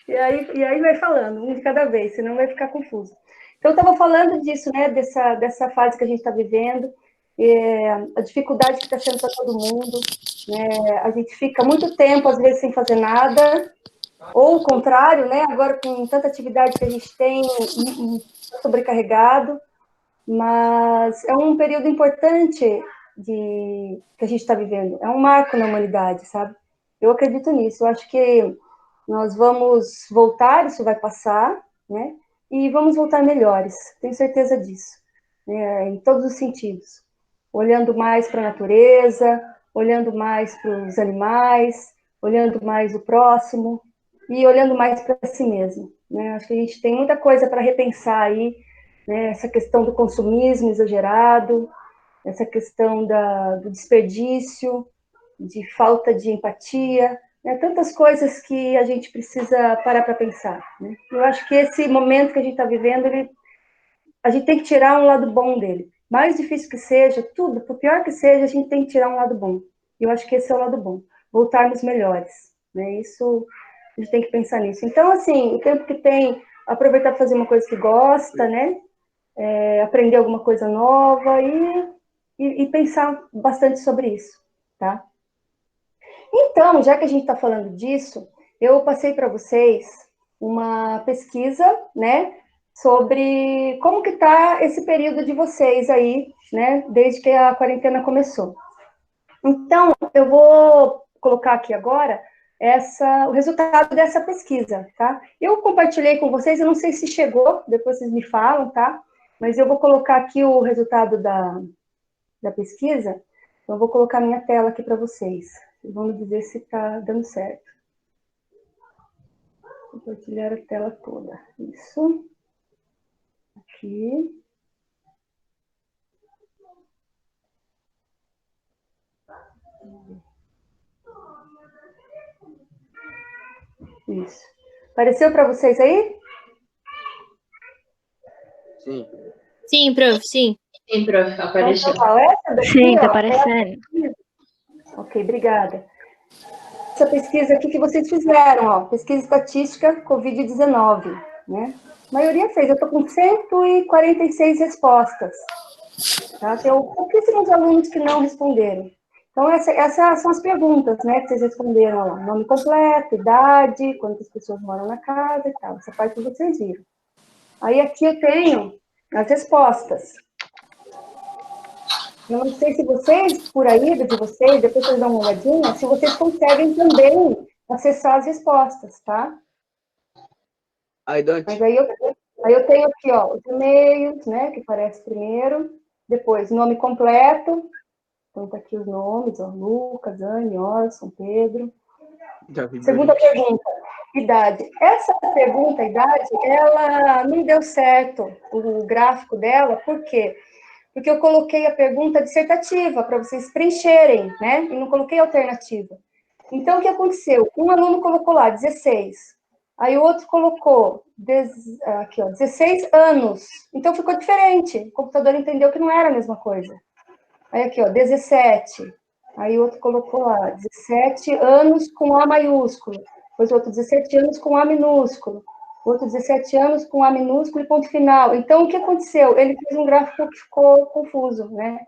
E aí vai falando, um de cada vez, senão vai ficar confuso. Então, eu estava falando disso, né, dessa fase que a gente está vivendo, a dificuldade que está sendo para todo mundo, né, a gente fica muito tempo, às vezes, sem fazer nada, ou o contrário, né, agora com tanta atividade que a gente tem, sobrecarregado, mas é um período importante que a gente está vivendo, é um marco na humanidade, sabe? Eu acredito nisso, eu acho que nós vamos voltar, isso vai passar, né? E vamos voltar melhores, tenho certeza disso, né? Em todos os sentidos. Olhando mais para a natureza, olhando mais para os animais, olhando mais o próximo e olhando mais para si mesmo, né? Acho que a gente tem muita coisa para repensar aí, né? Essa questão do consumismo exagerado, essa questão do desperdício, de falta de empatia, né? Tantas coisas que a gente precisa parar para pensar, né? Eu acho que esse momento que a gente está vivendo, a gente tem que tirar um lado bom dele. Mais difícil que seja, tudo, por pior que seja, a gente tem que tirar um lado bom. E eu acho que esse é o lado bom, voltarmos melhores, né? Isso, a gente tem que pensar nisso. Então, assim, o tempo que tem, aproveitar para fazer uma coisa que gosta, né? Aprender alguma coisa nova e pensar bastante sobre isso, tá? Então, já que a gente está falando disso, eu passei para vocês uma pesquisa, né, sobre como que está esse período de vocês aí, né, desde que a quarentena começou. Então, eu vou colocar aqui agora o resultado dessa pesquisa, tá? Eu compartilhei com vocês, eu não sei se chegou, depois vocês me falam, tá? Mas eu vou colocar aqui o resultado da pesquisa, então eu vou colocar minha tela aqui para vocês. Vamos dizer se está dando certo. Compartilhar a tela toda. Isso. Aqui. Isso. Apareceu para vocês aí? Sim. Sim, prof, sim. Sim, prof, apareceu. Então, essa daqui, Sim, tá ó, aparecendo. Ok, obrigada. Essa pesquisa aqui que vocês fizeram, ó, pesquisa estatística Covid-19, né? A maioria fez, eu estou com 146 respostas. Tá? Tem pouquíssimos alunos que não responderam. Então, essas são as perguntas, né, que vocês responderam lá. Nome completo, idade, quantas pessoas moram na casa e tal. Essa parte vocês viram. Aí aqui eu tenho as respostas. Eu não sei se vocês, por aí, de vocês, depois vocês dão uma olhadinha, se vocês conseguem também acessar as respostas, tá? Aí, Dante. Mas aí eu tenho aqui, ó, os e-mails, né, que aparece primeiro, depois nome completo, então tá aqui os nomes, ó, Lucas, Anne, Orson, Pedro. Segunda pergunta, idade. Essa pergunta, idade, ela não deu certo, o gráfico dela, por quê? Porque eu coloquei a pergunta dissertativa para vocês preencherem, né? E não coloquei alternativa. Então, o que aconteceu? Um aluno colocou lá 16, aí o outro colocou aqui, ó, 16 anos. Então, ficou diferente. O computador entendeu que não era a mesma coisa. Aí aqui, ó, 17. Aí o outro colocou lá, 17 anos com A maiúsculo. Depois o outro, 17 anos com A minúsculo. Outro, 17 anos com A minúsculo e ponto final. Então, o que aconteceu? Ele fez um gráfico que ficou confuso, né?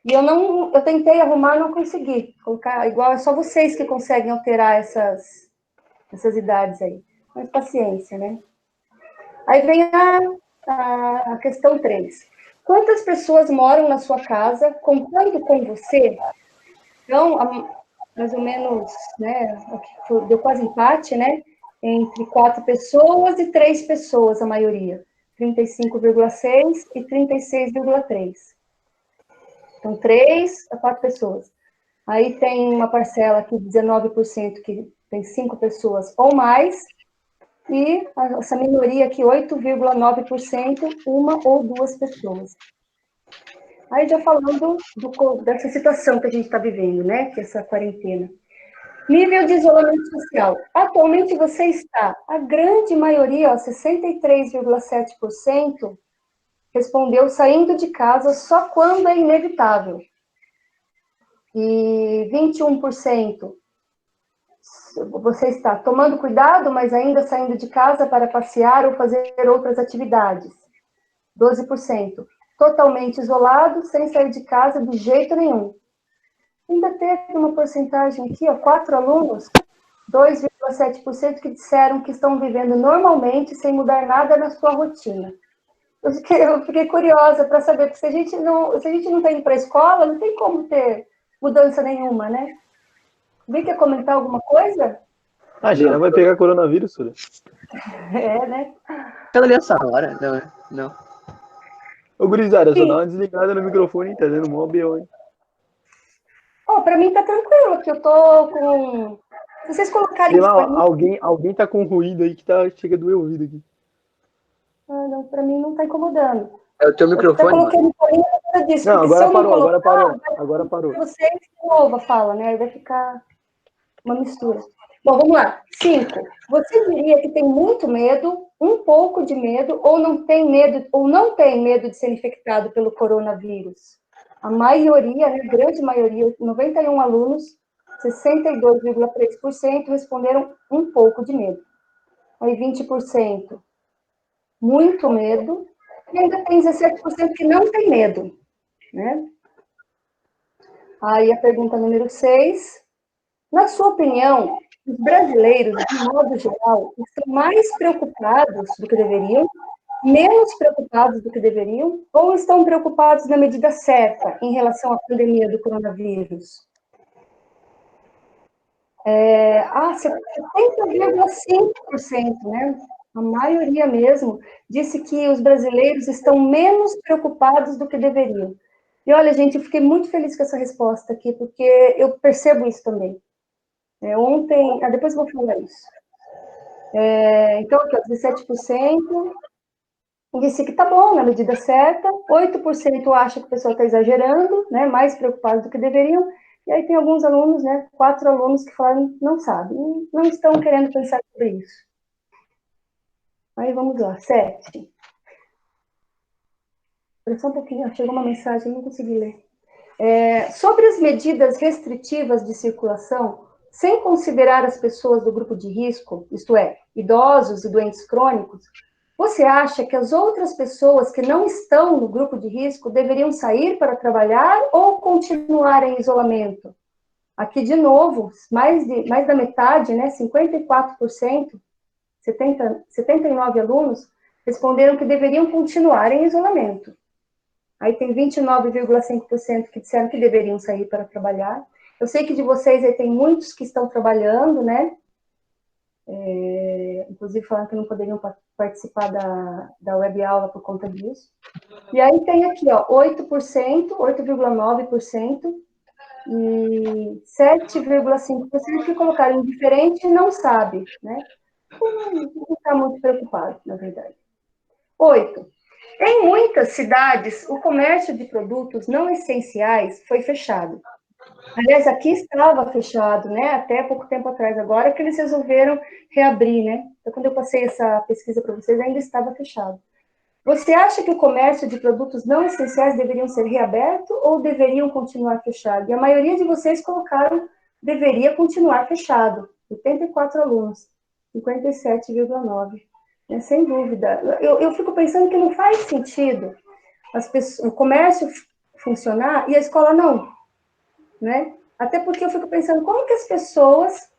E eu tentei arrumar, não consegui colocar igual, é só vocês que conseguem alterar essas idades aí. Mas paciência, né? Aí vem a questão 3. Quantas pessoas moram na sua casa, contando com você? Então, mais ou menos, né, deu quase empate, né? Entre 4 pessoas e 3 pessoas, a maioria. 35,6 e 36,3. Então, 3 a 4 pessoas. Aí tem uma parcela aqui, 19%, que tem 5 pessoas ou mais, e essa minoria aqui, 8,9%, uma ou duas pessoas. Aí já falando dessa situação que a gente está vivendo, né, que é essa quarentena. Nível de isolamento social. Atualmente você está, a grande maioria, 63,7%, respondeu saindo de casa só quando é inevitável. E 21% você está tomando cuidado, mas ainda saindo de casa para passear ou fazer outras atividades. 12%. Totalmente isolado, sem sair de casa de jeito nenhum. Ainda teve uma porcentagem aqui, 4 alunos, 2,7% que disseram que estão vivendo normalmente, sem mudar nada na sua rotina. Eu fiquei curiosa para saber, porque se a gente não está indo para a escola, não tem como ter mudança nenhuma, né? Vem quer comentar alguma coisa? A Gina vai pegar coronavírus, Sura. É, né? Ela ali essa hora? Não. Ô, gurizada, só dá uma desligada no microfone, tá dando mó B.O., hein? Para mim tá tranquilo, que eu tô com... Se vocês colocarem... Sei lá, alguém tá com ruído aí que chega a doer o ouvido aqui. Ah, não, para mim não tá incomodando. É o teu microfone? Eu coloquei no foninho por causa disso. Não, agora parou. Agora parou. Vocês de novo a fala, né? Aí vai ficar uma mistura. Bom, vamos lá. 5. Você diria que tem muito medo, um pouco de medo, ou não tem medo de ser infectado pelo coronavírus? A maioria, né, grande maioria, 91 alunos, 62,3% responderam um pouco de medo. Aí 20%, muito medo, e ainda tem 17% que não tem medo, né? Aí a pergunta número 6. Na sua opinião, os brasileiros, de modo geral, estão mais preocupados do que deveriam, menos preocupados do que deveriam, ou estão preocupados na medida certa em relação à pandemia do coronavírus? 70,5%, né? A maioria mesmo disse que os brasileiros estão menos preocupados do que deveriam. E olha, gente, eu fiquei muito feliz com essa resposta aqui, porque eu percebo isso também. Ontem, depois eu vou falar isso. Então, aqui, 17% disse que tá bom, na medida certa, 8% acha que o pessoal está exagerando, né, mais preocupados do que deveriam, e aí tem alguns alunos, né, 4 alunos que falaram, não sabem, não estão querendo pensar sobre isso. Aí vamos lá, 7. Espera só um pouquinho, chegou uma mensagem, não consegui ler. Sobre as medidas restritivas de circulação, sem considerar as pessoas do grupo de risco, isto é, idosos e doentes crônicos, você acha que as outras pessoas que não estão no grupo de risco deveriam sair para trabalhar ou continuar em isolamento? Aqui, de novo, mais da metade, né, 54%, 79 alunos, responderam que deveriam continuar em isolamento. Aí tem 29,5% que disseram que deveriam sair para trabalhar. Eu sei que de vocês aí tem muitos que estão trabalhando, né? Inclusive falando que não poderiam participar da web aula por conta disso. E aí tem aqui, 8%, 8,9% e 7,5% que colocaram indiferente e não sabe, né? Não está muito preocupado, na verdade. 8. Em muitas cidades, o comércio de produtos não essenciais foi fechado. Aliás, aqui estava fechado, né? Até pouco tempo atrás, agora que eles resolveram reabrir, né? Então, quando eu passei essa pesquisa para vocês, ainda estava fechado. Você acha que o comércio de produtos não essenciais deveriam ser reaberto ou deveriam continuar fechado? E a maioria de vocês colocaram deveria continuar fechado. 84 alunos, 57,9%. Sem dúvida. Eu fico pensando que não faz sentido o comércio funcionar e a escola não, né? Até porque eu fico pensando como que as pessoas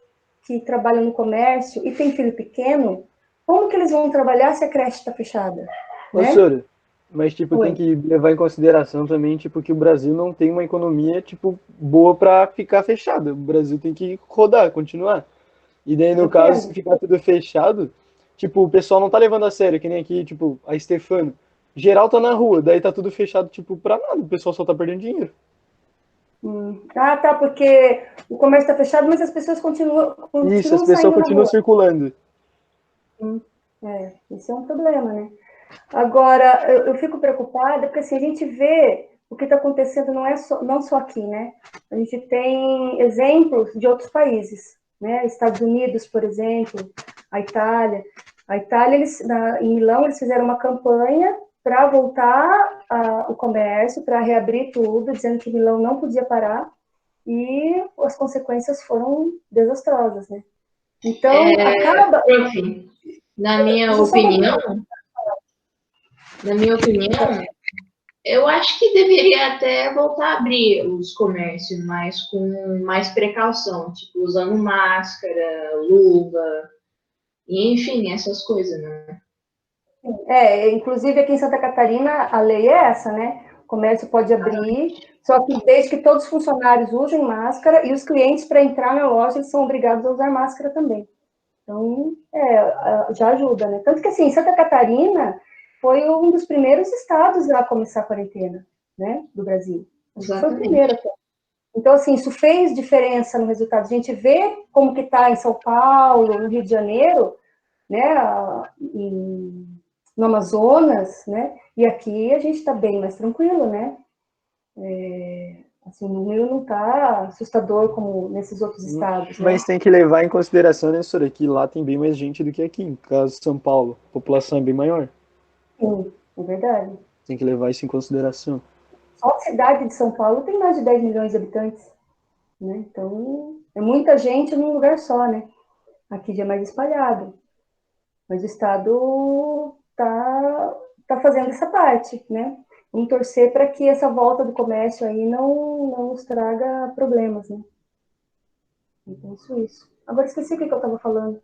que trabalham no comércio e têm filho pequeno, como que eles vão trabalhar se a creche está fechada? Ô, Sora, mas, tipo, tem que levar em consideração também, tipo, que o Brasil não tem uma economia, tipo, boa para ficar fechada. O Brasil tem que rodar, continuar. E daí, no caso, se ficar tudo fechado, tipo, o pessoal não tá levando a sério, que nem aqui, tipo, a Stefano. Geral tá na rua, daí tá tudo fechado, tipo, pra nada, o pessoal só tá perdendo dinheiro. Tá, porque o comércio tá fechado, mas as pessoas continuam Isso, as pessoas continuam circulando. Isso é um problema, né? Agora, eu fico preocupada, porque assim, a gente vê o que está acontecendo não só aqui, né? A gente tem exemplos de outros países, né? Estados Unidos, por exemplo, a Itália. Em Milão, eles fizeram uma campanha para voltar o comércio, para reabrir tudo, dizendo que Milão não podia parar, e as consequências foram desastrosas, né? Então, acaba... Prof, na minha opinião, eu acho que deveria até voltar a abrir os comércios, mas com mais precaução, tipo, usando máscara, luva, e, enfim, essas coisas, né? Inclusive aqui em Santa Catarina, a lei é essa, né? O comércio pode abrir, só que desde que todos os funcionários usem máscara e os clientes, para entrar na loja, eles são obrigados a usar máscara também. Então, já ajuda, né? Tanto que, assim, Santa Catarina foi um dos primeiros estados a começar a quarentena, né? Do Brasil. Foi o primeiro até. Então, assim, isso fez diferença no resultado. A gente vê como que está em São Paulo, no Rio de Janeiro, né? No Amazonas, né? E aqui a gente está bem mais tranquilo, né? Assim, o número não está assustador como nesses outros estados, né? Mas tem que levar em consideração, né, senhora, que lá tem bem mais gente do que aqui. No caso de São Paulo, a população é bem maior. Sim, é verdade. Tem que levar isso em consideração. Só a cidade de São Paulo tem mais de 10 milhões de habitantes, né? Então, é muita gente num lugar só, né? Aqui já é mais espalhado. Mas o Estado tá fazendo essa parte, né? Vamos torcer para que essa volta do comércio aí não nos traga problemas, né? Eu penso isso. Agora esqueci o que eu estava falando.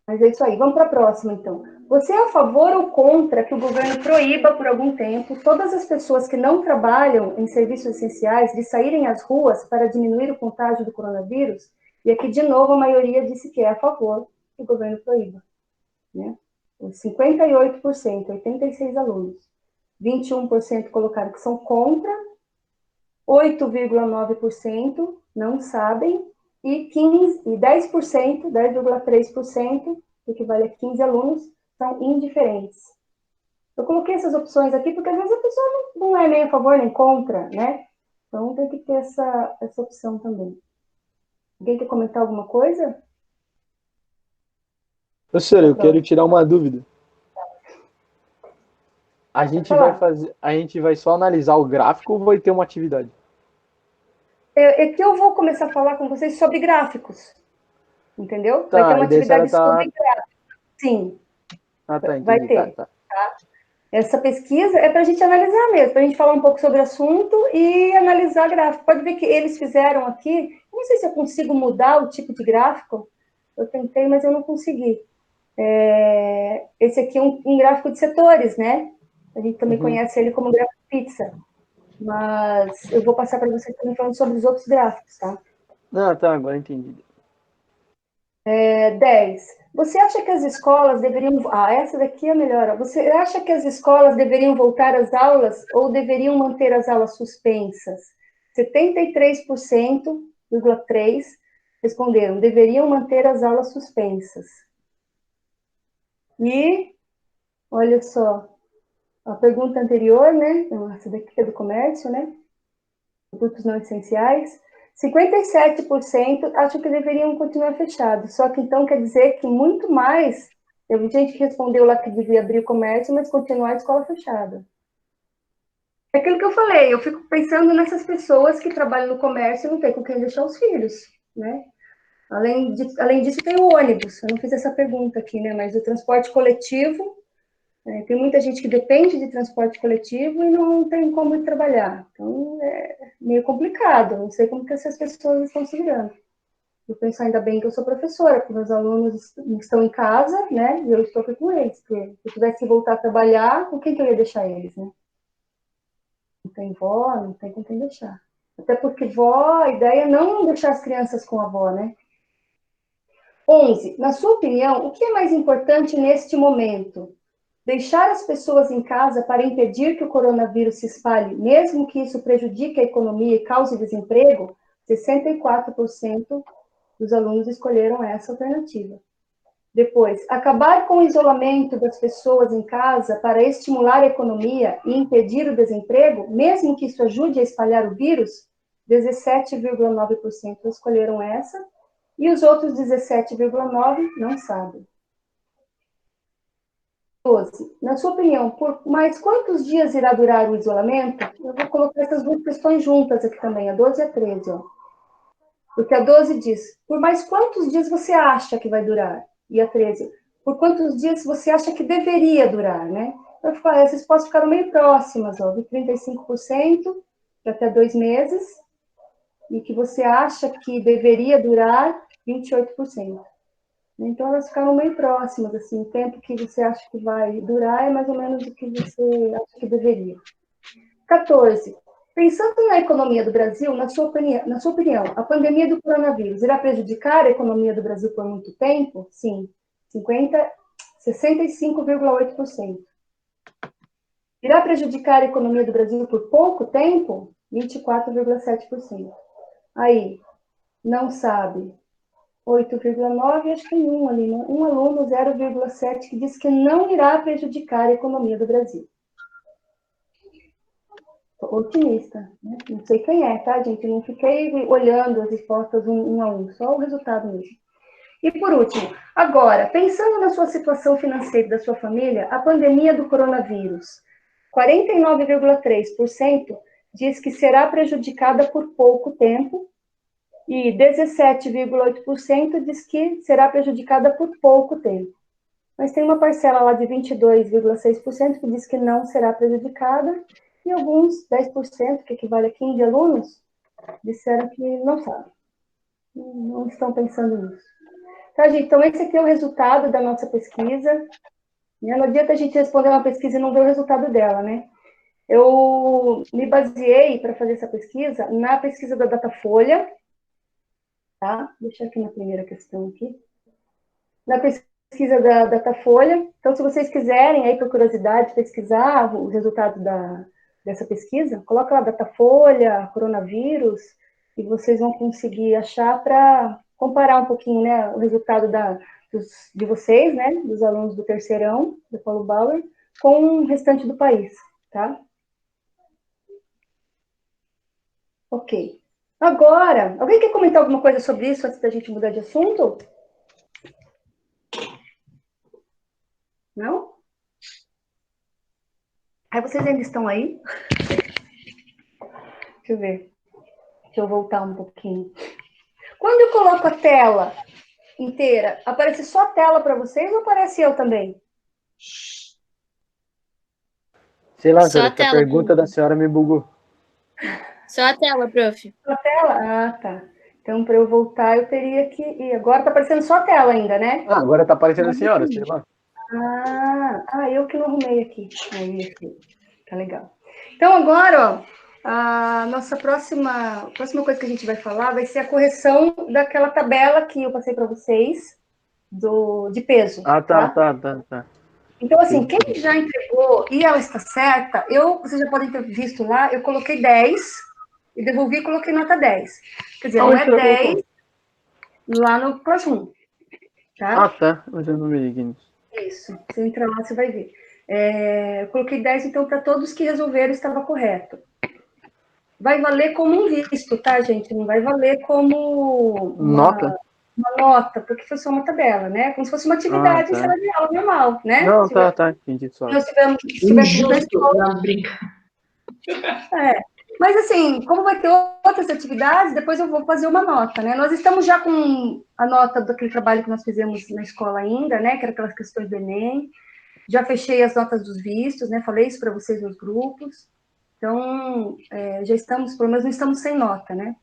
Mas é isso aí. Vamos para a próxima, então. Você é a favor ou contra que o governo proíba por algum tempo todas as pessoas que não trabalham em serviços essenciais de saírem às ruas para diminuir o contágio do coronavírus? E aqui, de novo, a maioria disse que é a favor que o governo proíba, né? 58%, 86 alunos. 21% colocaram que são contra, 8,9% não sabem, e 10%, 10,3%, que equivale a 15 alunos, são indiferentes. Eu coloquei essas opções aqui porque às vezes a pessoa não é nem a favor nem contra, né? Então tem que ter essa opção também. Alguém quer comentar alguma coisa? Professora, eu quero tirar uma dúvida. A gente vai só analisar o gráfico ou vai ter uma atividade? É que eu vou começar a falar com vocês sobre gráficos, entendeu? Tá, vai ter uma e daí atividade tá... sobre gráficos. Sim. Ah, tá, entendi. Vai ter. Tá? Essa pesquisa é para a gente analisar mesmo, para a gente falar um pouco sobre o assunto e analisar gráfico. Pode ver que eles fizeram aqui, não sei se eu consigo mudar o tipo de gráfico, eu tentei, mas eu não consegui. Esse aqui é um gráfico de setores, né? A gente também conhece ele como gráfico pizza. Mas eu vou passar para vocês também falando sobre os outros gráficos, tá? Ah, tá, agora entendi. 10. Você acha que as escolas deveriam... essa daqui é melhor. Você acha que as escolas deveriam voltar às aulas ou deveriam manter as aulas suspensas? 73,3% responderam, deveriam manter as aulas suspensas. E, olha só, a pergunta anterior, né? Essa daqui é do comércio, né? Produtos não essenciais. 57% acham que deveriam continuar fechados. Só que então quer dizer que muito mais... Teve gente que respondeu lá que devia abrir o comércio, mas continuar a escola fechada. É aquilo que eu falei, eu fico pensando nessas pessoas que trabalham no comércio e não tem com quem deixar os filhos, né? Além disso, tem o ônibus. Eu não fiz essa pergunta aqui, né? Mas o transporte coletivo... tem muita gente que depende de transporte coletivo e não tem como ir trabalhar. Então, é meio complicado. Não sei como que essas pessoas estão se virando. Eu penso ainda bem que eu sou professora, porque meus alunos estão em casa, né? E eu estou aqui com eles. Porque se eu tivesse que voltar a trabalhar, com quem que eu ia deixar eles, né? Não tem vó, não tem com quem deixar. Até porque vó, a ideia é não deixar as crianças com a avó, né? 11. Na sua opinião, o que é mais importante neste momento? Deixar as pessoas em casa para impedir que o coronavírus se espalhe, mesmo que isso prejudique a economia e cause desemprego? 64% dos alunos escolheram essa alternativa. Depois, acabar com o isolamento das pessoas em casa para estimular a economia e impedir o desemprego, mesmo que isso ajude a espalhar o vírus? 17,9% escolheram essa, e os outros 17,9% não sabem. 12. Na sua opinião, por mais quantos dias irá durar o isolamento? Eu vou colocar essas duas questões juntas aqui também, a 12 e a 13. Ó. Porque a 12 diz, por mais quantos dias você acha que vai durar? E a 13, por quantos dias você acha que deveria durar, né? Então, as respostas ficaram meio próximas, ó, de 35% de até 2 meses, e que você acha que deveria durar 28%. Então, elas ficaram meio próximas, assim, o tempo que você acha que vai durar é mais ou menos o que você acha que deveria. 14. Pensando na economia do Brasil, na sua opinião, a pandemia do coronavírus irá prejudicar a economia do Brasil por muito tempo? Sim, 65,8%. Irá prejudicar a economia do Brasil por pouco tempo? 24,7%. Aí, não sabe, 8,9%, acho que tem um ali, né? Um aluno, 0,7%, que diz que não irá prejudicar a economia do Brasil. Otimista, né? Não sei quem é, tá, gente? Não fiquei olhando as respostas um a um, só o resultado mesmo. E por último, agora, pensando na sua situação financeira e da sua família, a pandemia do coronavírus, 49,3% diz que será prejudicada por pouco tempo e 17,8% diz que será prejudicada por pouco tempo. Mas tem uma parcela lá de 22,6% que diz que não será prejudicada e alguns 10%, que equivale a 15 alunos, disseram que não sabem. Não estão pensando nisso. Tá, gente? Então, esse aqui é o resultado da nossa pesquisa. Não adianta a gente responder uma pesquisa e não ver o resultado dela, né? Eu me baseei para fazer essa pesquisa na pesquisa da Datafolha, tá? Deixa aqui na primeira questão aqui. Na pesquisa da Datafolha. Então, se vocês quiserem, aí, por curiosidade, pesquisar o resultado dessa pesquisa, coloca lá Datafolha, coronavírus, e vocês vão conseguir achar para comparar um pouquinho, né, o resultado de vocês, né, dos alunos do terceirão, do Paulo Bauer, com o restante do país, tá? Ok. Agora, alguém quer comentar alguma coisa sobre isso antes da gente mudar de assunto? Não? Aí vocês ainda estão aí? Deixa eu ver. Deixa eu voltar um pouquinho. Quando eu coloco a tela inteira, aparece só a tela para vocês ou aparece eu também? Sei lá, Só senhora, a essa tela. pergunta da senhora me bugou. Só a tela, prof. Só a tela? Ah, tá. Então, para eu voltar, eu teria que ir. Agora está aparecendo só a tela ainda, né? Ah, agora tá aparecendo a senhora, sei lá. Eu que não arrumei aqui. Aí, aqui. Tá legal. Então, agora, ó, a nossa próxima coisa que a gente vai falar vai ser a correção daquela tabela que eu passei para vocês, de peso. Ah, tá. Então, assim, quem já entregou e ela está certa, vocês já podem ter visto lá, eu coloquei 10 e devolvi e coloquei nota 10. Quer dizer, não é 10 lá no Classroom, tá? Ah, tá. Mas eu não me liguei nisso. Isso. Você entra lá, você vai ver. Eu coloquei 10, então, para todos que resolveram, estava correto. Vai valer como um visto, tá, gente? Não vai valer como Nota? uma nota, porque foi só uma tabela, né? Como se fosse uma atividade em sala de aula normal, né? Não, tá. Entendi só. Nós tivemos Injusto, não brinca. Mas, assim, como vai ter outras atividades, depois eu vou fazer uma nota, né? Nós estamos já com a nota daquele trabalho que nós fizemos na escola ainda, né? Que era aquelas questões do Enem. Já fechei as notas dos vistos, né? Falei isso para vocês nos grupos. Então, já estamos, pelo menos não estamos sem nota, né?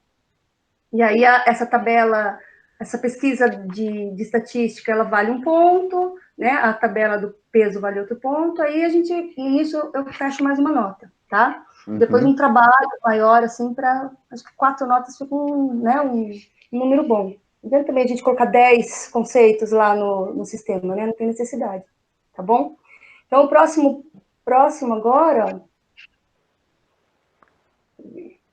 E aí, essa tabela, essa pesquisa de estatística, ela vale 1 ponto, né? A tabela do peso vale outro ponto. Aí, nisso, eu fecho mais uma nota, tá? Depois um trabalho maior, assim, acho que 4 notas fica né, um número bom. Então, também a gente colocar 10 conceitos lá no sistema, né? Não tem necessidade, tá bom? Então, o próximo agora,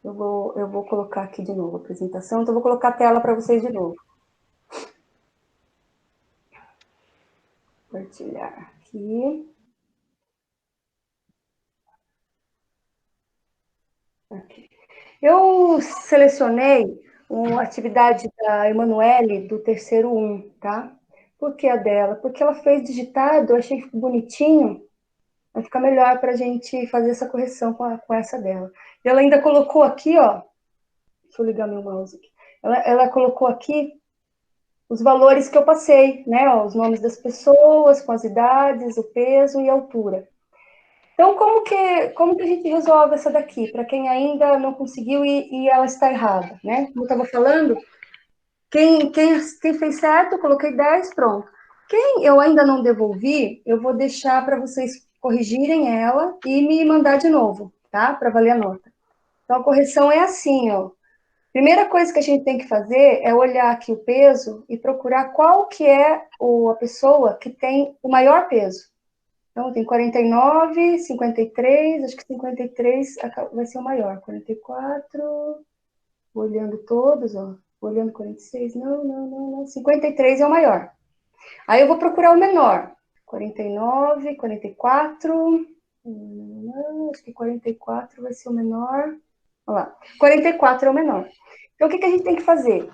eu vou colocar aqui de novo a apresentação, então eu vou colocar a tela para vocês de novo. Compartilhar aqui. Aqui. Eu selecionei uma atividade da Emanuele do terceiro 1, tá? Por que a dela? Porque ela fez digitado, eu achei que ficou bonitinho, vai ficar melhor para a gente fazer essa correção com essa dela. E ela ainda colocou aqui, ó, deixa eu ligar meu mouse aqui, ela colocou aqui os valores que eu passei, né? Ó, os nomes das pessoas, com as idades, o peso e a altura. Então, como que a gente resolve essa daqui? Para quem ainda não conseguiu e ela está errada, né? Como eu estava falando, quem fez certo, eu coloquei 10, pronto. Quem eu ainda não devolvi, eu vou deixar para vocês corrigirem ela e me mandar de novo, tá? Para valer a nota. Então, a correção é assim, ó. Primeira coisa que a gente tem que fazer é olhar aqui o peso e procurar qual que é a pessoa que tem o maior peso. Então, tem 49, 53, acho que 53 vai ser o maior. 44, olhando todos, ó. Olhando 46, não. 53 é o maior. Aí eu vou procurar o menor. 49, 44, não, acho que 44 vai ser o menor. Olha lá, 44 é o menor. Então, o que a gente tem que fazer?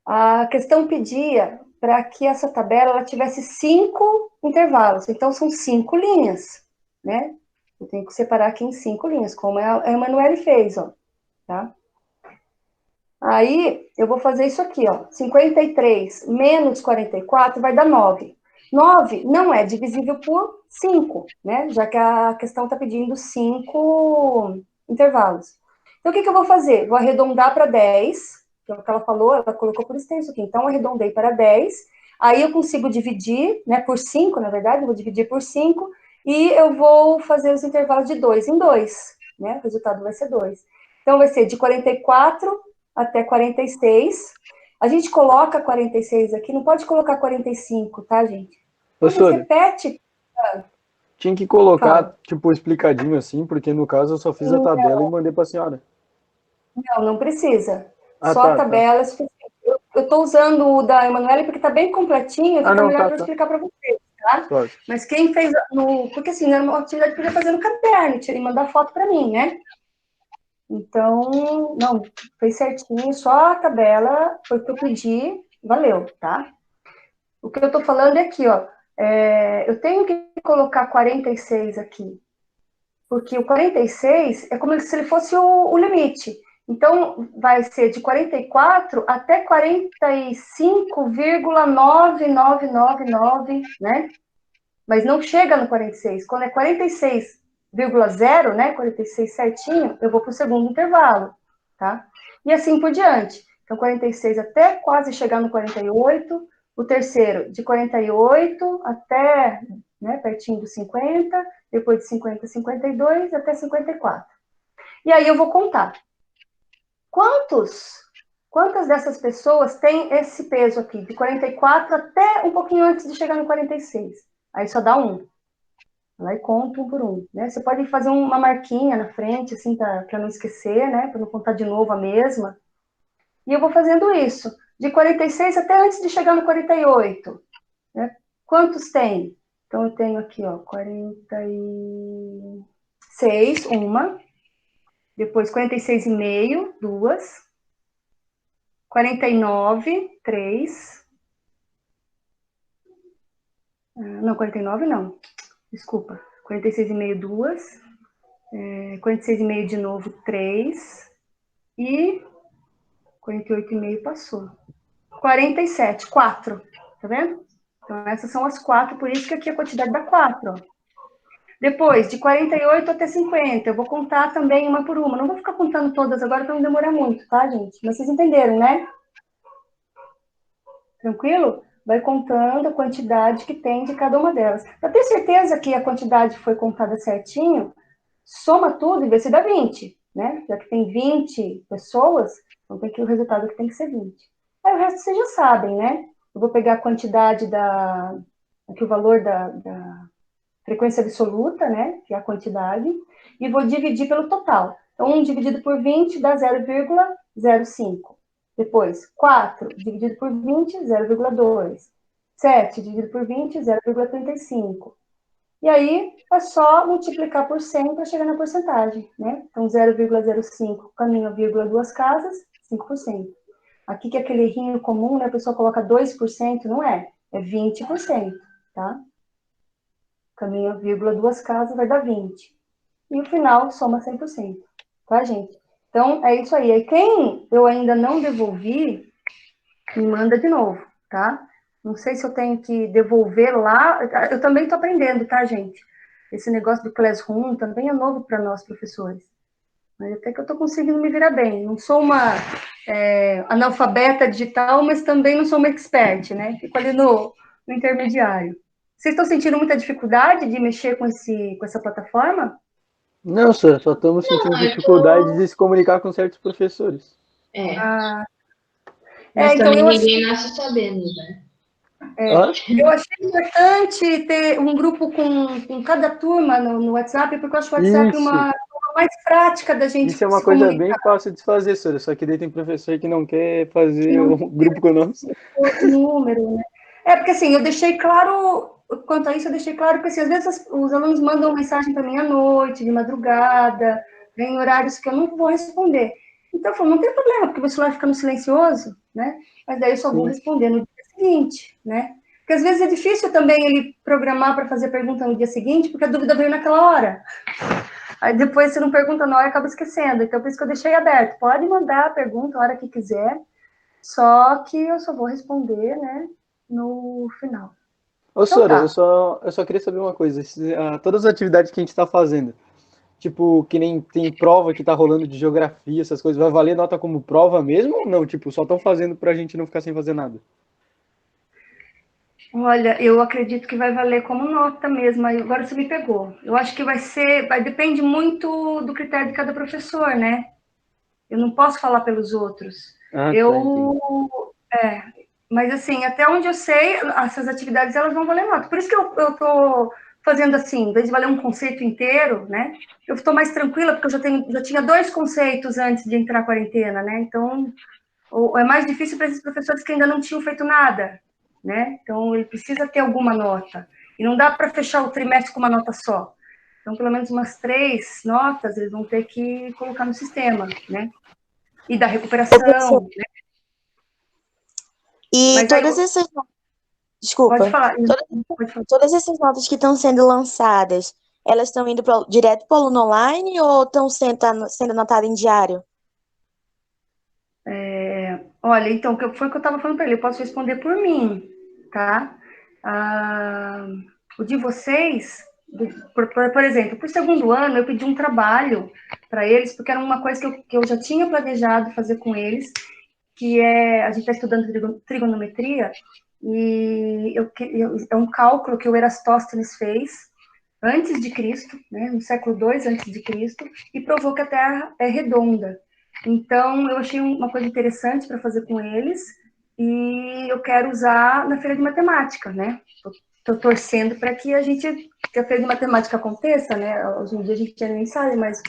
A questão pedia para que essa tabela ela tivesse 5 intervalos. Então, são 5 linhas, né? Eu tenho que separar aqui em 5 linhas, como a Emanuele fez, ó, tá? Aí, eu vou fazer isso aqui, ó. 53 menos 44 vai dar 9. 9 não é divisível por 5, né? Já que a questão está pedindo 5 intervalos. Então, o que eu vou fazer? Vou arredondar para 10, que é o que ela falou, ela colocou por extenso aqui. Então, arredondei para 10. Aí, eu consigo dividir, né, por 5, na verdade, eu vou dividir por 5, e eu vou fazer os intervalos de 2 em 2, né? O resultado vai ser 2. Então, vai ser de 44 até 46. A gente coloca 46 aqui, não pode colocar 45, tá, gente? Depois repete. Tinha que colocar, tipo, explicadinho assim, porque no caso eu só fiz a tabela e mandei para a senhora. Não precisa. Ah, Só tá, a tabela é suficiente. Eu estou usando o da Emanuele porque está bem completinho, fica melhor para eu explicar para vocês, tá? Claro. Mas quem fez porque assim, era uma atividade que podia fazer no caderno e mandar foto para mim, né? Então, não, fez certinho, só a tabela foi o que eu pedi, valeu, tá? O que eu tô falando é aqui, ó, eu tenho que colocar 46 aqui, porque o 46 é como se ele fosse o limite. Então, vai ser de 44 até 45,9999, né? Mas não chega no 46. Quando é 46,0, né? 46 certinho, eu vou para o segundo intervalo, tá? E assim por diante. Então, 46 até quase chegar no 48. O terceiro, de 48 até, né, pertinho do 50. Depois de 50, 52 até 54. E aí eu vou contar. Quantas dessas pessoas têm esse peso aqui? De 44 até um pouquinho antes de chegar no 46. Aí só dá 1. Vai e conta um por um, né? Você pode fazer uma marquinha na frente, assim, para não esquecer, né? Para não contar de novo a mesma. E eu vou fazendo isso, de 46 até antes de chegar no 48. Né? Quantos tem? Então, eu tenho aqui, ó, 46, uma. Depois, 46,5, duas. 49, três. Não, 49 não. Desculpa. 46,5, duas. 46,5 de novo, 3. E 48,5 passou. 47, 4. Tá vendo? Então, essas são as 4, por isso que aqui a quantidade dá 4. Ó. Depois, de 48 até 50, eu vou contar também uma por uma. Não vou ficar contando todas agora para não demorar muito, tá, gente? Mas vocês entenderam, né? Tranquilo? Vai contando a quantidade que tem de cada uma delas. Para ter certeza que a quantidade foi contada certinho, soma tudo e vê se dá 20, né? Já que tem 20 pessoas, então tem que o resultado que tem que ser 20. Aí o resto vocês já sabem, né? Eu vou pegar a quantidade aqui o valor da frequência absoluta, né? Que é a quantidade, e vou dividir pelo total. Então, 1 dividido por 20 dá 0,05. Depois, 4 dividido por 20, 0,2. 7 dividido por 20, 0,35. E aí, é só multiplicar por 100 para chegar na porcentagem, né? Então, 0,05 caminho a vírgula 2 casas, 5%. Aqui que é aquele errinho comum, né? A pessoa coloca 2%, não é? É 20%, tá? Caminho a vírgula 2 casas vai dar 20. E o final soma 100%, tá, gente? Então, é isso aí. E quem eu ainda não devolvi, me manda de novo, tá? Não sei se eu tenho que devolver lá. Eu também estou aprendendo, tá, gente? Esse negócio do Classroom também é novo para nós, professores. Mas até que eu estou conseguindo me virar bem. Não sou uma analfabeta digital, mas também não sou uma expert, né? Fico ali no intermediário. Vocês estão sentindo muita dificuldade de mexer com essa plataforma? Não, só estamos sentindo dificuldade de se comunicar com certos professores. Mas então também eu ninguém nasce sabendo, né? Eu achei importante ter um grupo com cada turma no WhatsApp, porque eu acho o WhatsApp uma forma mais prática da gente Isso é uma se coisa comunicar. bem fácil de fazer, senhora. Só que daí tem professor que não quer fazer um grupo conosco. O número, né? Porque assim, eu deixei claro, quanto a isso, eu deixei claro que assim, às vezes os alunos mandam mensagem para mim à noite, de madrugada, em horários que eu não vou responder. Então, eu falei, não tem problema, porque o celular fica no silencioso, né? Mas daí eu só vou responder no dia seguinte, né? Porque às vezes é difícil também ele programar para fazer pergunta no dia seguinte, porque a dúvida veio naquela hora. Aí depois você não pergunta na hora e acaba esquecendo. Então, por isso que eu deixei aberto. Pode mandar a pergunta a hora que quiser, só que eu só vou responder, né, no final. Ô, Sora, eu só queria saber uma coisa. Todas as atividades que a gente está fazendo, tipo, que nem tem prova que tá rolando de geografia, essas coisas, vai valer nota como prova mesmo ou não? Tipo, só estão fazendo pra gente não ficar sem fazer nada? Olha, eu acredito que vai valer como nota mesmo. Agora você me pegou. Eu acho que depende muito do critério de cada professor, né? Eu não posso falar pelos outros. Mas assim, até onde eu sei, essas atividades elas vão valer nota. Por isso que eu tô fazendo assim, em vez de valer um conceito inteiro, né? Eu estou mais tranquila porque eu já tinha 2 conceitos antes de entrar a quarentena, né? Então, é mais difícil para esses professores que ainda não tinham feito nada, né? Então, ele precisa ter alguma nota. E não dá para fechar o trimestre com uma nota só. Então, pelo menos umas 3 notas eles vão ter que colocar no sistema, né? E da recuperação, né? E Mas todas essas notas, desculpa, pode falar. todas essas notas que estão sendo lançadas, elas estão indo direto para o aluno online ou estão sendo anotadas em diário? Olha, então, foi o que eu estava falando para ele, eu posso responder por mim, tá? O de vocês, por exemplo, para o segundo ano, eu pedi um trabalho para eles, porque era uma coisa que eu já tinha planejado fazer com eles, que a gente está estudando trigonometria, e é um cálculo que o Erastóstenes fez antes de Cristo, né, no século II antes de Cristo, e provou que a Terra é redonda. Então, eu achei uma coisa interessante para fazer com eles, e eu quero usar na feira de matemática, né? Estou torcendo para que a feira de matemática aconteça, né? Hoje em dia a gente já nem sabe mais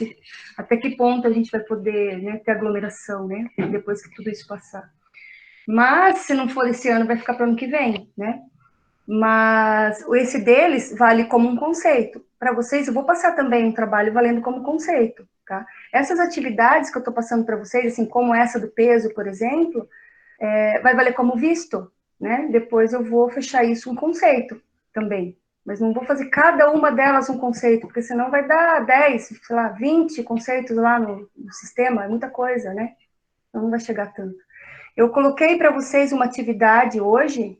até que ponto a gente vai poder, né, ter aglomeração, né? Depois que tudo isso passar. Mas, se não for esse ano, vai ficar para o ano que vem, né? Mas esse deles vale como um conceito. Para vocês, eu vou passar também um trabalho valendo como conceito, tá? Essas atividades que eu estou passando para vocês, assim, como essa do peso, por exemplo, vai valer como visto, né? Depois eu vou fechar isso um conceito também. Mas não vou fazer cada uma delas um conceito, porque senão vai dar 10, sei lá, 20 conceitos lá no sistema, é muita coisa, né? Então não vai chegar tanto. Eu coloquei para vocês uma atividade hoje,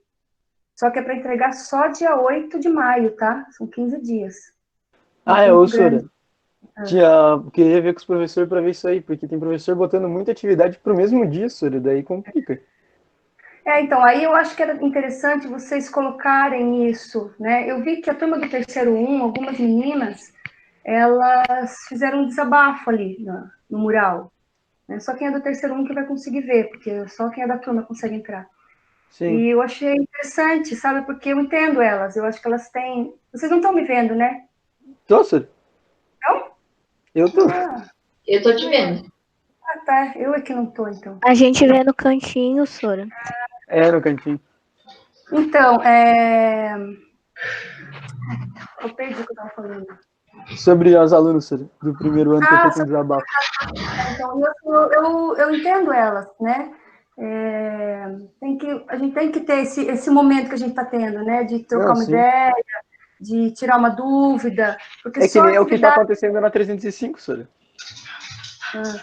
só que é para entregar só dia 8 de maio, tá? São 15 dias. Sora. Queria ver com os professores para ver isso aí, porque tem professor botando muita atividade pro mesmo dia, Sora, daí complica. Então, aí eu acho que era interessante vocês colocarem isso, né? Eu vi que a turma do terceiro 1, algumas meninas, elas fizeram um desabafo ali no mural. Né? Só quem é do terceiro 1 que vai conseguir ver, porque só quem é da turma consegue entrar. Sim. E eu achei interessante, sabe? Porque eu entendo elas. Eu acho que elas têm... Vocês não estão me vendo, né? Tô, Sora. Não? Eu tô. Eu tô te vendo. Tá. Eu é que não tô, então. A gente vê no cantinho, Sora. No cantinho. Então, eu perdi o que eu tava falando. Sobre os alunos, Sora, do primeiro ano que eu feito um desabafo. Então, eu entendo elas, né? A gente tem que ter esse momento que a gente está tendo, né? De trocar uma ideia, de tirar uma dúvida. Porque que nem é o que está acontecendo na 305, Sora.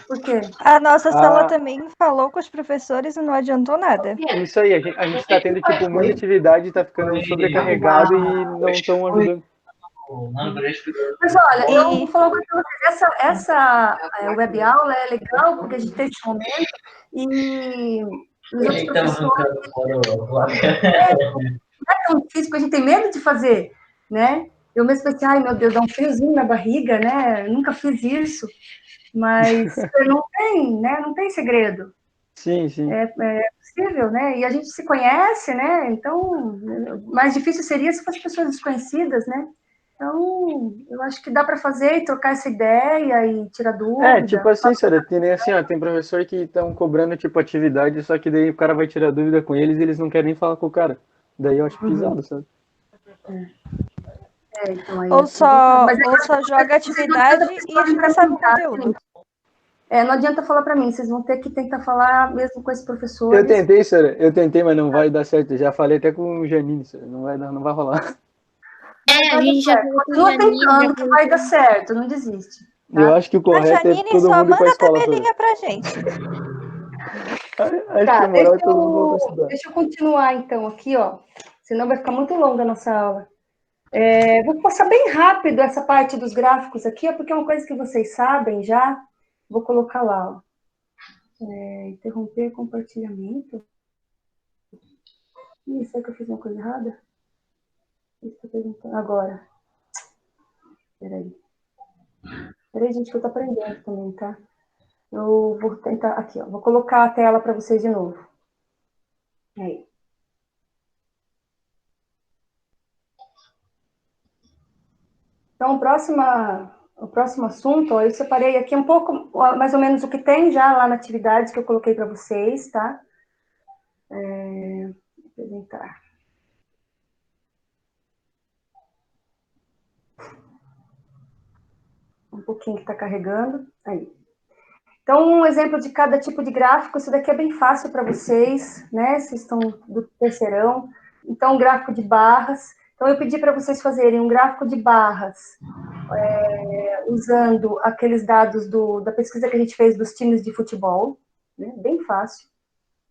Por quê? A nossa sala Ah, também falou com os professores e não adiantou nada. isso aí, a gente tá tendo, tipo, muita atividade, tá ficando sobrecarregado e não estão ajudando. Mas olha, eu E- vou falar uma coisa pra vocês. Essa web aula é legal porque a gente tem esse momento e os outros professores não é tão difícil porque a gente tem medo de fazer, né? Eu mesmo pensei, ai meu Deus, dá um friozinho na barriga, né? Eu nunca fiz isso, mas não tem, né? Não tem segredo. Sim, sim. É possível, né? E a gente se conhece, né? Então, mais difícil seria se fossem pessoas desconhecidas, né? Então, eu acho que dá para fazer e trocar essa ideia e tirar dúvida. Tipo assim, Sara, tem nem assim, ó, tem professor que estão cobrando, tipo, atividade, só que daí o cara vai tirar dúvida com eles e eles não querem nem falar com o cara. Daí eu acho pisado, sabe? Então, aí, Ou só joga vocês atividade não e adianta eles não sabem o perguntar, conteúdo. não adianta falar para mim, vocês vão ter que tentar falar mesmo com esses Eu professores. tentei, Sara, mas não vai dar certo. Já falei até com o Janine, Sara, não vai dar, não vai rolar. A gente já falou com o Continua Janine, tentando que vai dar certo, não desiste. Tá? Eu acho que o A correto é Janine todo só mundo ir pra manda escola, Sara. tabelinha pra gente. Acho que Tá, a moral é todo mundo voltar a estudar. deixa eu continuar então aqui, ó. Senão vai ficar muito longa a nossa aula. Vou passar bem rápido essa parte dos gráficos aqui, ó, porque é uma coisa que vocês sabem já. Vou colocar lá, ó. Interromper compartilhamento. Ih, será que eu fiz uma coisa errada? Agora. Peraí, gente, que eu tô aprendendo também, tá? Eu vou tentar, aqui, ó. Vou colocar a tela para vocês de novo. Aí. Então, o próximo assunto, ó, eu separei aqui um pouco, mais ou menos o que tem já lá na atividade que eu coloquei para vocês, tá? Apresentar. Um pouquinho que está carregando. Aí. Então, um exemplo de cada tipo de gráfico, isso daqui é bem fácil para vocês, né? Vocês estão do terceirão. Então, um gráfico de barras. Então, eu pedi para vocês fazerem um gráfico de barras, usando aqueles dados da pesquisa que a gente fez dos times de futebol, né? Bem fácil.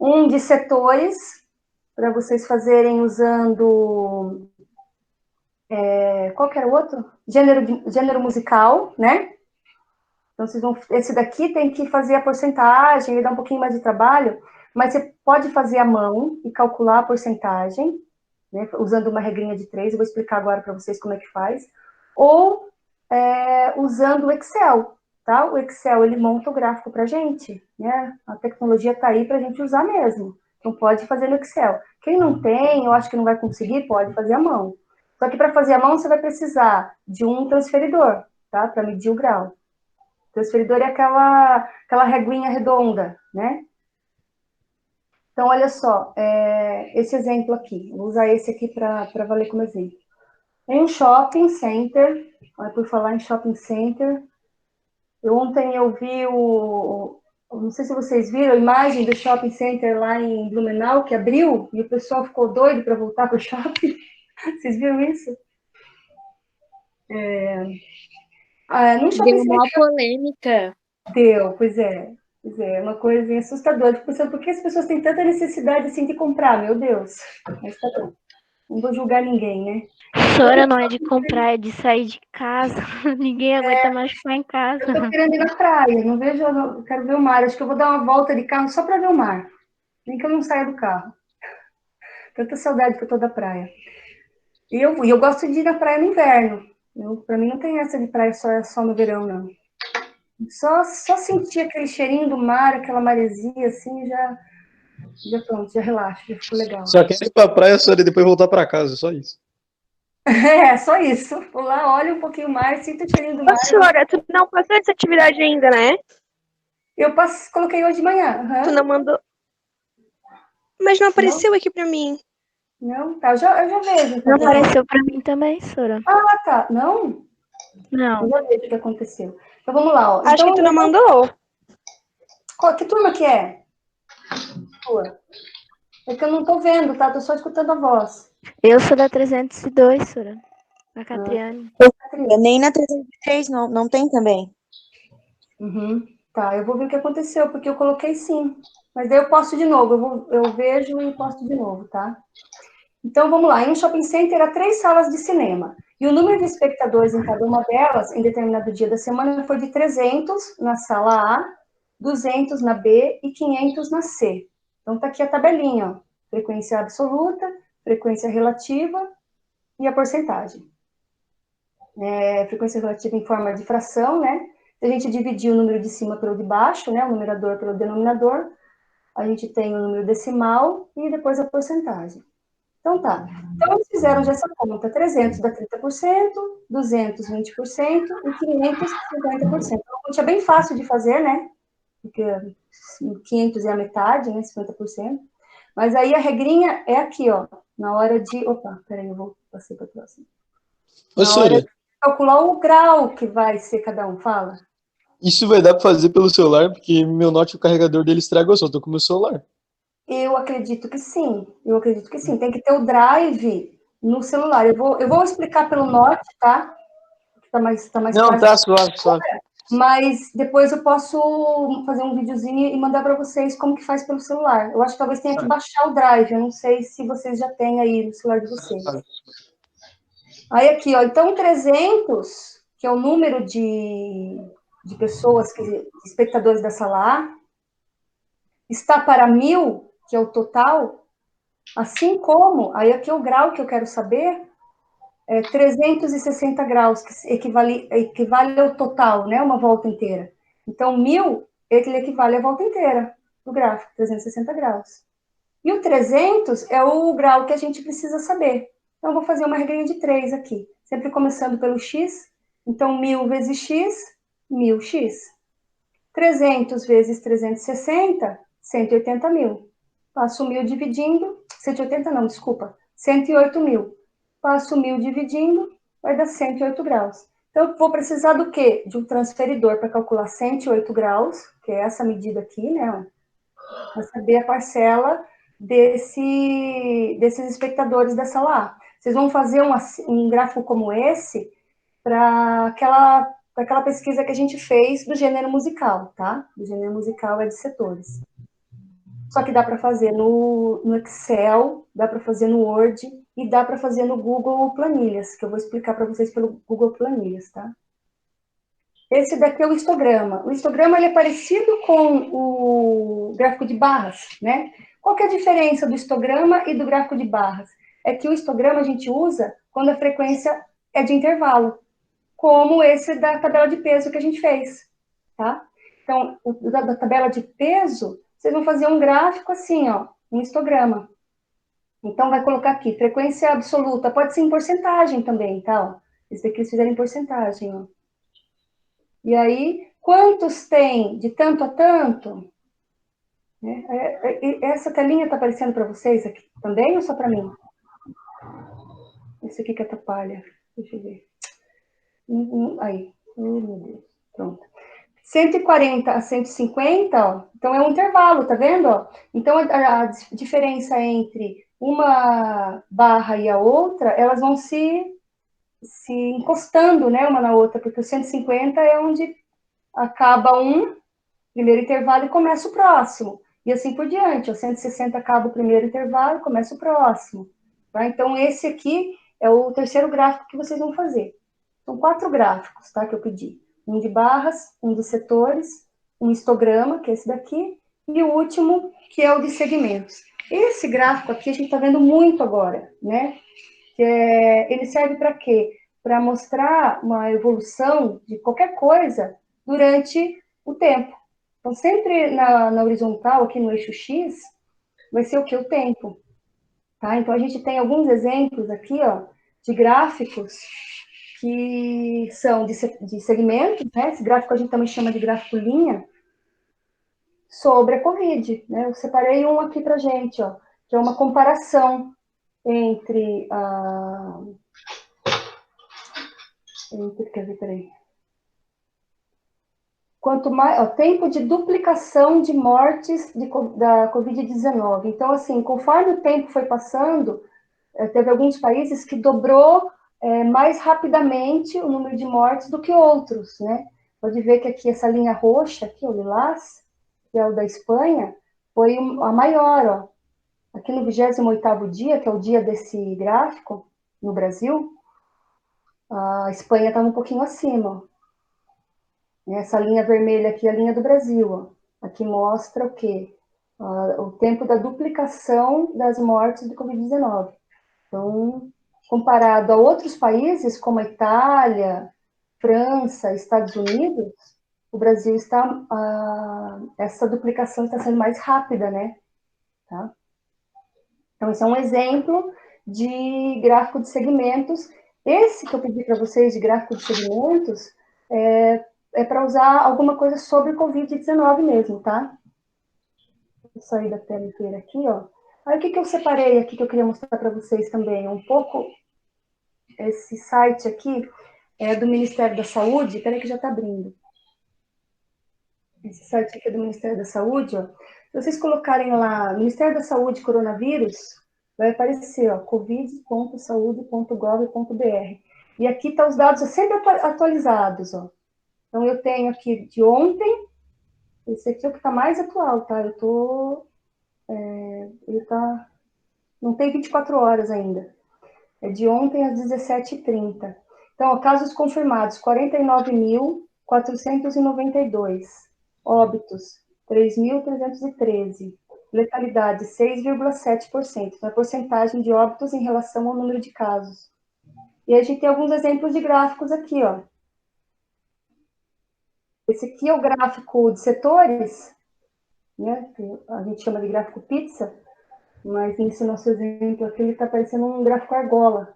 Um de setores, para vocês fazerem usando... qual que era o outro? Gênero musical, né? Então, esse daqui tem que fazer a porcentagem, ele dá um pouquinho mais de trabalho, mas você pode fazer à mão e calcular a porcentagem, né, usando uma regrinha de 3, eu vou explicar agora para vocês como é que faz, ou usando o Excel, tá? O Excel, ele monta o gráfico para a gente, né? A tecnologia está aí para a gente usar mesmo, então pode fazer no Excel. Quem não tem, eu acho que não vai conseguir, pode fazer à mão. Só que para fazer à mão, você vai precisar de um transferidor, tá? Para medir o grau. Transferidor é aquela reguinha redonda, né? Então, olha só, esse exemplo aqui, vou usar esse aqui para valer como exemplo. Em um shopping center, por falar em shopping center, ontem eu vi não sei se vocês viram a imagem do shopping center lá em Blumenau, que abriu, e o pessoal ficou doido para voltar para o shopping. Vocês viram isso? No shopping Deu uma center... polêmica. Deu, pois é. Pois é, uma coisa assustadora. Fico pensando, por que as pessoas têm tanta necessidade assim de comprar? Meu Deus. Mas tá bom. Não vou julgar ninguém, né? Sora não é de comprar, é de sair de casa. Ninguém aguenta mais ficar em casa. Eu tô querendo ir na praia, não vejo, eu quero ver o mar. Acho que eu vou dar uma volta de carro só para ver o mar. Nem que eu não saia do carro. Tanta saudade que eu tô da praia. E eu gosto de ir na praia no inverno. Para mim não tem essa de praia só no verão, não. Só sentir aquele cheirinho do mar, aquela maresia, assim, já pronto, já relaxa, já ficou legal. Só quer ir pra praia, só e depois voltar pra casa, só isso. Só isso. Vou lá, olha um pouquinho mais, sinto o cheirinho do mar. Sora, tu não passou essa atividade ainda, né? Eu coloquei hoje de manhã. Uhum. Tu não mandou. Mas não apareceu aqui pra mim. Não? Tá, eu já vejo. Não apareceu pra mim também, Sora. Ah, tá. Não? Não. Eu já vejo o que aconteceu. Então vamos lá, ó. Acho então, que tu não mandou. Que turma que é? Tua. É que eu não tô vendo, tá? Tô só escutando a voz. Eu sou da 302, Sora. A Catriane. Nem na 303 não tem também. Uhum. Tá, eu vou ver o que aconteceu, porque eu coloquei sim. Mas daí eu posto de novo, eu vejo e posto de novo, tá? Então, vamos lá. Em um shopping center, há 3 salas de cinema. E o número de espectadores em cada uma delas, em determinado dia da semana, foi de 300 na sala A, 200 na B e 500 na C. Então, tá aqui a tabelinha, ó. Frequência absoluta, frequência relativa e a porcentagem. Frequência relativa em forma de fração, né? Se a gente dividir o número de cima pelo de baixo, né? O numerador pelo denominador, a gente tem o número decimal e depois a porcentagem. Então, tá. Então, eles fizeram já essa conta. 300 dá 30%, 200, 20% e 500, 50%. Uma conta bem fácil de fazer, né? Porque 500 é a metade, né? 50%. Mas aí a regrinha é aqui, ó. Na hora de... Opa, peraí, eu passei para a próxima. Na hora de calcular o grau que vai ser cada um. Fala. Isso vai dar para fazer pelo celular, porque meu note, o carregador dele estragou, só tô com o meu celular. Eu acredito que sim. Eu acredito que sim. Tem que ter o drive no celular. Eu vou explicar pelo Note, tá? Tá mais Não, fácil. tá suave. Mas depois eu posso fazer um videozinho e mandar para vocês como que faz pelo celular. Eu acho que talvez tenha que baixar o drive. Eu não sei se vocês já têm aí no celular de vocês. Aí aqui, ó. Então, 300, que é o número de pessoas, espectadores da sala A, está para 1000, que é o total, assim como, aí aqui é o grau que eu quero saber, 360 graus, que equivale ao total, né? Uma volta inteira. Então, 1000, ele equivale à volta inteira do gráfico, 360 graus. E o 300 é o grau que a gente precisa saber. Então, eu vou fazer uma regrinha de 3 aqui, sempre começando pelo x. Então, 1000 vezes x, 1000x. 300 vezes 360, 180 mil. Passo 1000 dividindo, 180 não, desculpa, 108 mil. Passo 1000 dividindo, vai dar 108 graus. Então, eu vou precisar do quê? De um transferidor para calcular 108 graus, que é essa medida aqui, né? Para saber a parcela desses espectadores da sala A. Vocês vão fazer um gráfico como esse para aquela pesquisa que a gente fez do gênero musical, tá? Do gênero musical é de setores. Só que dá para fazer no Excel, dá para fazer no Word e dá para fazer no Google Planilhas, que eu vou explicar para vocês pelo Google Planilhas, tá? Esse daqui é o histograma. O histograma ele é parecido com o gráfico de barras, né? Qual que é a diferença do histograma e do gráfico de barras? É que o histograma a gente usa quando a frequência é de intervalo, como esse da tabela de peso que a gente fez, tá? Então, da tabela de peso, vocês vão fazer um gráfico assim, ó, um histograma. Então, vai colocar aqui, frequência absoluta, pode ser em porcentagem também, tá? Ó. Esse daqui eles fizeram em porcentagem, ó. E aí, quantos tem de tanto a tanto? Essa telinha tá aparecendo para vocês aqui também ou só para mim? Esse aqui que atrapalha. Deixa eu ver. Aí. Meu Deus. Pronto. 140 a 150, ó, então é um intervalo, tá vendo? Ó? Então, a diferença entre uma barra e a outra, elas vão se encostando, né, uma na outra, porque o 150 é onde acaba um primeiro intervalo e começa o próximo. E assim por diante, o 160 acaba o primeiro intervalo e começa o próximo. Tá? Então, esse aqui é o terceiro gráfico que vocês vão fazer. São 4 gráficos, tá, que eu pedi. Um de barras, um de setores, um histograma, que é esse daqui, e o último, que é o de segmentos. Esse gráfico aqui a gente está vendo muito agora, né? Ele serve para quê? Para mostrar uma evolução de qualquer coisa durante o tempo. Então, sempre na horizontal, aqui no eixo X, vai ser o que? O tempo. Tá? Então, a gente tem alguns exemplos aqui, ó, de gráficos que são de segmentos, né? Esse gráfico a gente também chama de gráfico linha, sobre a Covid, né? Eu separei um aqui pra gente, ó, que é uma comparação entre quer ver, peraí. Quanto mais, ó, tempo de duplicação de mortes da Covid-19. Então, assim, conforme o tempo foi passando, teve alguns países que dobrou mais rapidamente o número de mortes do que outros, né? Pode ver que aqui essa linha roxa, aqui, o lilás, que é o da Espanha, foi a maior, ó. Aqui no 28º dia, que é o dia desse gráfico, no Brasil, a Espanha estava um pouquinho acima, ó. Essa linha vermelha aqui é a linha do Brasil, ó. Aqui mostra o quê? O tempo da duplicação das mortes do Covid-19. Então, comparado a outros países, como a Itália, França, Estados Unidos, o Brasil está, essa duplicação está sendo mais rápida, né? Tá? Então, esse é um exemplo de gráfico de segmentos. Esse que eu pedi para vocês de gráfico de segmentos é para usar alguma coisa sobre o Covid-19 mesmo, tá? Vou sair da tela inteira aqui, ó. Aí, o que eu separei aqui que eu queria mostrar para vocês também? Um pouco, esse site aqui é do Ministério da Saúde. Peraí que já está abrindo. Esse site aqui é do Ministério da Saúde, ó. Se vocês colocarem lá, Ministério da Saúde, coronavírus, vai aparecer, ó, covid.saude.gov.br. E aqui tá os dados sempre atualizados, ó. Então, eu tenho aqui de ontem, esse aqui é o que está mais atual, tá? Ele tá, não tem 24 horas ainda. É de ontem às 17h30. Então, ó, casos confirmados, 49.492. Óbitos, 3.313. Letalidade, 6,7%. Então, a porcentagem de óbitos em relação ao número de casos. E a gente tem alguns exemplos de gráficos aqui, ó. Esse aqui é o gráfico de setores, né? A gente chama de gráfico pizza, mas nesse nosso exemplo aqui ele está parecendo um gráfico argola.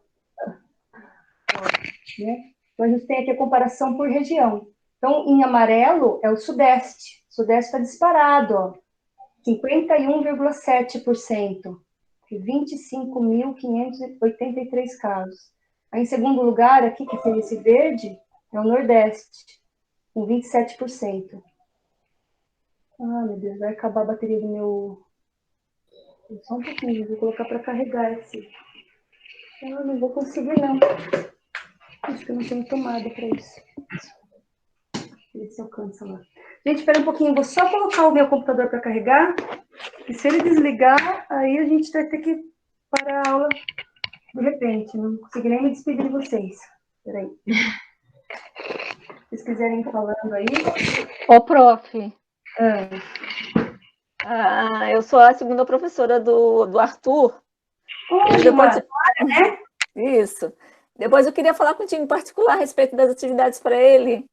Né? Então, a gente tem aqui a comparação por região. Então, em amarelo é o Sudeste. O Sudeste está disparado, ó. 51,7%. 25.583 casos. Aí, em segundo lugar, aqui, que tem esse verde, é o Nordeste, com 27%. Ah, meu Deus, vai acabar a bateria do meu... Só um pouquinho, vou colocar para carregar esse. Eu não vou conseguir, não. Acho que eu não tenho tomada para isso. Ver se alcança lá. Gente, espera um pouquinho, vou só colocar o meu computador para carregar. E se ele desligar, aí a gente vai ter que parar a aula de repente. Não consegui nem me despedir de vocês. Espera aí. Se vocês quiserem ir falando aí. Ô, prof. Ah. Eu sou a segunda professora do Arthur. Depois... né? Isso. Depois eu queria falar contigo em particular a respeito das atividades para ele.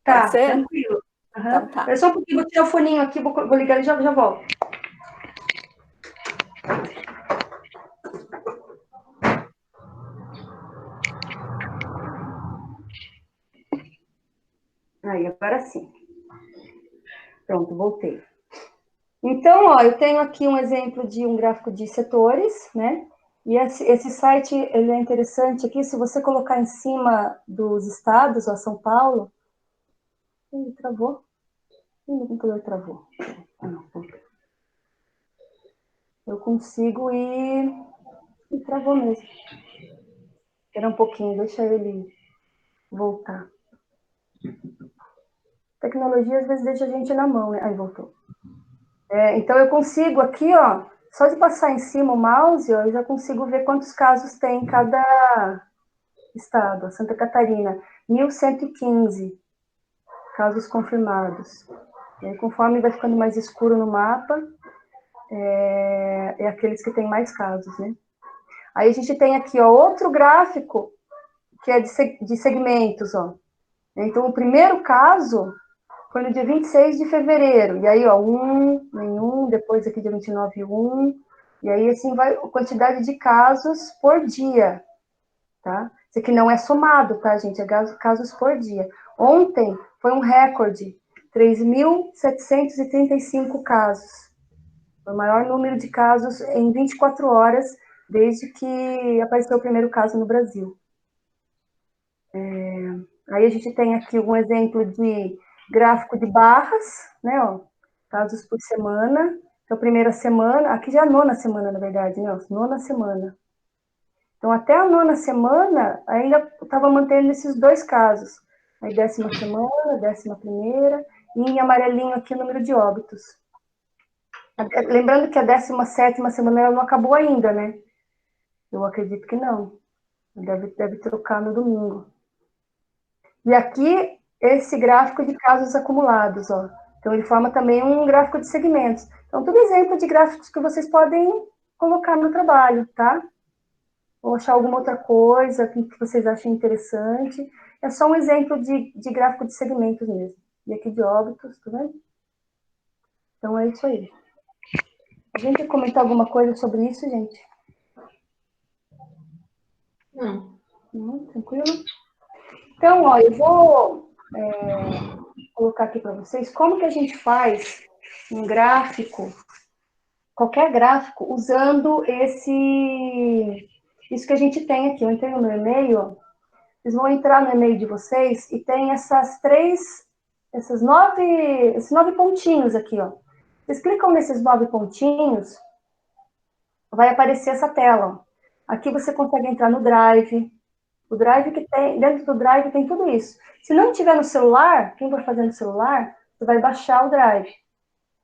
Tá, tranquilo. Uhum. Então, tá. Eu só um pouquinho, vou tirar o foninho aqui, vou ligar e já volto. Aí, agora sim. Pronto, voltei. Então, ó, eu tenho aqui um exemplo de um gráfico de setores, né? E esse site, ele é interessante aqui, se você colocar em cima dos estados, ó, São Paulo... Ih, travou. Ih, meu computador travou. Ah, não, voltou. Eu consigo ir... E travou mesmo. Espera um pouquinho, deixa ele voltar. Tecnologia, às vezes, deixa a gente na mão, né? Aí, voltou. Então, eu consigo aqui, ó, só de passar em cima o mouse, ó, eu já consigo ver quantos casos tem em cada estado. Santa Catarina, 1.115 casos confirmados. E aí, conforme vai ficando mais escuro no mapa, é aqueles que têm mais casos, né? Aí a gente tem aqui, ó, outro gráfico que é de segmentos, ó. Então, o primeiro caso foi no dia 26 de fevereiro. E aí, ó, nenhum, depois aqui dia 29, 1. E aí, assim, vai a quantidade de casos por dia, tá? Isso aqui não é somado, tá, gente? É casos por dia. Ontem foi um recorde, 3.735 casos. Foi o maior número de casos em 24 horas, desde que apareceu o primeiro caso no Brasil. Aí a gente tem aqui um exemplo de gráfico de barras, né, ó, casos por semana. Então, primeira semana, aqui já é a nona semana, na verdade, né, ó, nona semana. Então, até a nona semana, ainda estava mantendo esses dois casos. Aí 10ª semana, 11ª, e em amarelinho aqui o número de óbitos. Lembrando que a 17ª semana ela não acabou ainda, né? Eu acredito que não. Deve trocar no domingo. E aqui, esse gráfico de casos acumulados, ó. Então, ele forma também um gráfico de segmentos. Então, tudo exemplo de gráficos que vocês podem colocar no trabalho, tá? Ou achar alguma outra coisa que vocês achem interessante. É só um exemplo de gráfico de segmentos mesmo. E aqui de óbitos, tá vendo? Então, é isso aí. A gente quer comentar alguma coisa sobre isso, gente? Não. Não, tranquilo? Então, ó, eu vou colocar aqui para vocês como que a gente faz um gráfico, qualquer gráfico, usando isso que a gente tem aqui. Eu entrei no meu e-mail, vocês vão entrar no e-mail de vocês e tem esses 9 pontinhos aqui, ó. Vocês clicam nesses 9 pontinhos, vai aparecer essa tela, ó. Aqui você consegue entrar no Drive. O Drive que tem, dentro do Drive tem tudo isso. Se não tiver no celular, quem vai fazer no celular, você vai baixar o Drive.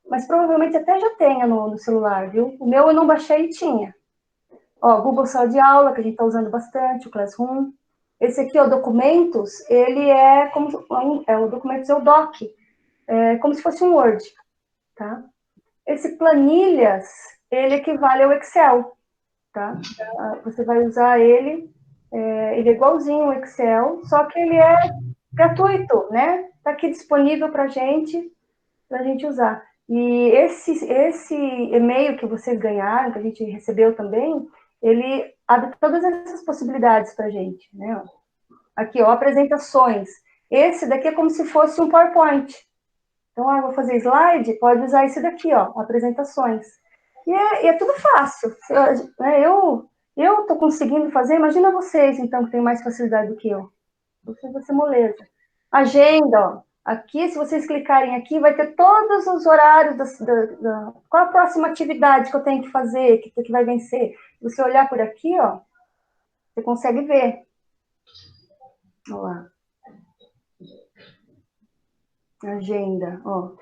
Mas provavelmente até já tenha no celular, viu? O meu eu não baixei e tinha. Ó, Google Sala de Aula, que a gente está usando bastante, o Classroom. Esse aqui, ó, Documentos, ele é como o Documentos é o Doc, como se fosse um Word, tá? Esse Planilhas, ele equivale ao Excel, tá? Você vai usar ele é igualzinho ao Excel, só que ele é gratuito, né? Está aqui disponível para a gente usar. E esse e-mail que vocês ganharam, que a gente recebeu também, ele abre todas essas possibilidades para a gente, né? Aqui, ó, apresentações. Esse daqui é como se fosse um PowerPoint. Então, eu vou fazer slide, pode usar esse daqui, ó, apresentações. E é tudo fácil. Eu estou conseguindo fazer, imagina vocês, então, que tem mais facilidade do que eu. Você vai ser moleza. Agenda, ó. Aqui, se vocês clicarem aqui, vai ter todos os horários qual a próxima atividade que eu tenho que fazer, que vai vencer. Se você olhar por aqui, ó, você consegue ver. Olha lá. Agenda, ó.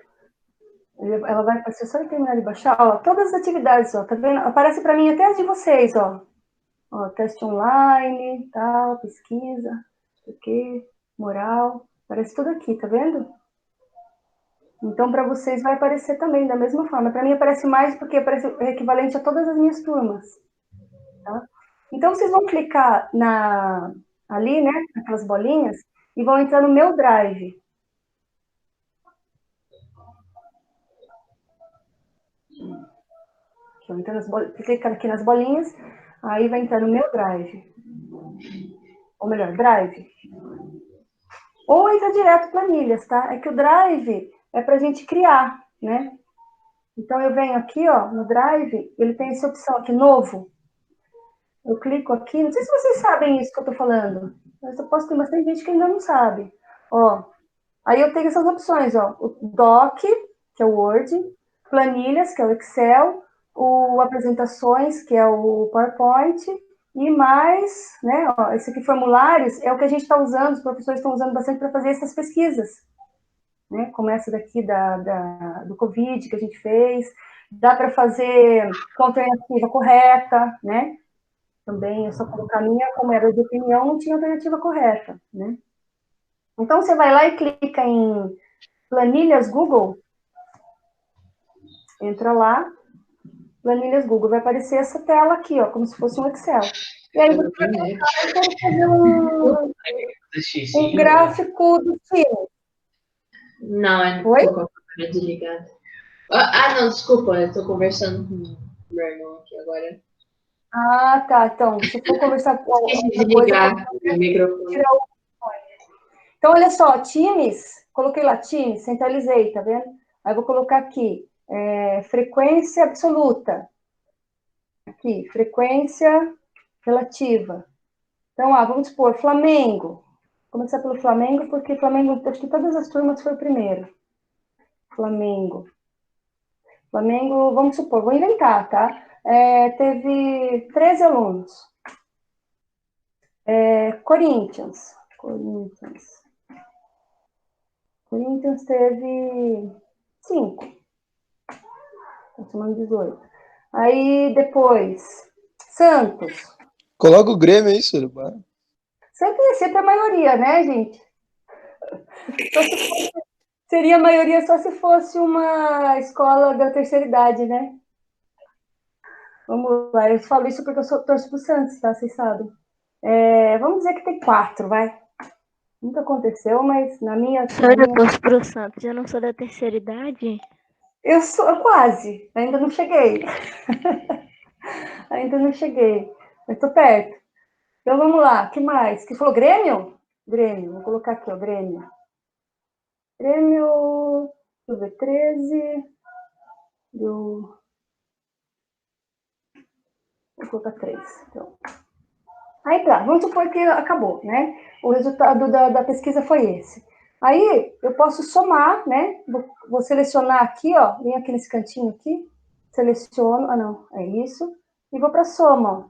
Ela vai aparecer só eu terminar de baixar, ó, todas as atividades, ó, tá vendo? Aparece para mim até as de vocês, ó. Ó, teste online, tal, pesquisa, o quê, moral, aparece tudo aqui, tá vendo? Então, para vocês vai aparecer também da mesma forma. Para mim aparece mais porque aparece equivalente a todas as minhas turmas, tá? Então, vocês vão clicar ali, né, naquelas bolinhas, e vão entrar no meu Drive. Clica aqui nas bolinhas, aí vai entrar no meu Drive. Ou melhor, Drive. Ou entra direto planilhas, tá? É que o Drive é para a gente criar, né? Então, eu venho aqui, ó, no Drive, ele tem essa opção aqui, novo. Eu clico aqui, não sei se vocês sabem isso que eu tô falando, mas eu posso ter bastante gente que ainda não sabe. Ó, aí eu tenho essas opções, ó, o Doc, que é o Word, planilhas, que é o Excel, o apresentações, que é o PowerPoint, e mais, né, ó, esse aqui, formulários, é o que a gente está usando, os professores estão usando bastante para fazer essas pesquisas, né, como essa daqui do Covid que a gente fez, dá para fazer com a alternativa correta, né, também é só colocar a minha, como era de opinião, não tinha alternativa correta, né. Então, você vai lá e clica em Planilhas Google, entra lá, Planilhas Google, vai aparecer essa tela aqui, ó, como se fosse um Excel. E aí você vai colocar, eu quero fazer um gráfico do time. Não, Oi? tô com a câmera desligada. Não, desculpa, eu tô conversando com o meu irmão aqui agora. Ah, tá, então, se for conversar com Esqueci de alguma coisa... ligar o microfone. Então, olha só, Teams, coloquei lá Teams, centralizei, tá vendo? Aí eu vou colocar aqui, frequência absoluta. Aqui, frequência relativa. Então, vamos supor, Flamengo. Vou começar pelo Flamengo, porque Flamengo, acho que todas as turmas foi o primeiro. Flamengo, vamos supor, vou inventar, tá? Teve 13 alunos. Corinthians. Corinthians teve 5. Tá somando 18. Aí, depois, Santos. Coloca o Grêmio aí, Sorobá. Sempre a maioria, né, gente? Seria a maioria só se fosse uma escola da terceira idade, né? Vamos lá, eu falo isso porque eu torço pro Santos, tá? Vocês sabem. Vamos dizer que tem 4, vai. Nunca aconteceu, mas na minha... Eu torço pro Santos, eu não sou da terceira idade? Eu sou quase, ainda não cheguei. Ainda não cheguei, mas tô perto. Então vamos lá, o que mais? Que falou Grêmio? Grêmio, vou colocar aqui, ó, Grêmio. Grêmio, deixa eu ver, 13. Vou colocar 3. Então. Aí tá, vamos supor que acabou, né? O resultado da pesquisa foi esse. Aí eu posso somar, né? Vou selecionar aqui, ó, vem aqui nesse cantinho aqui, seleciono, não, é isso, e vou para soma, ó.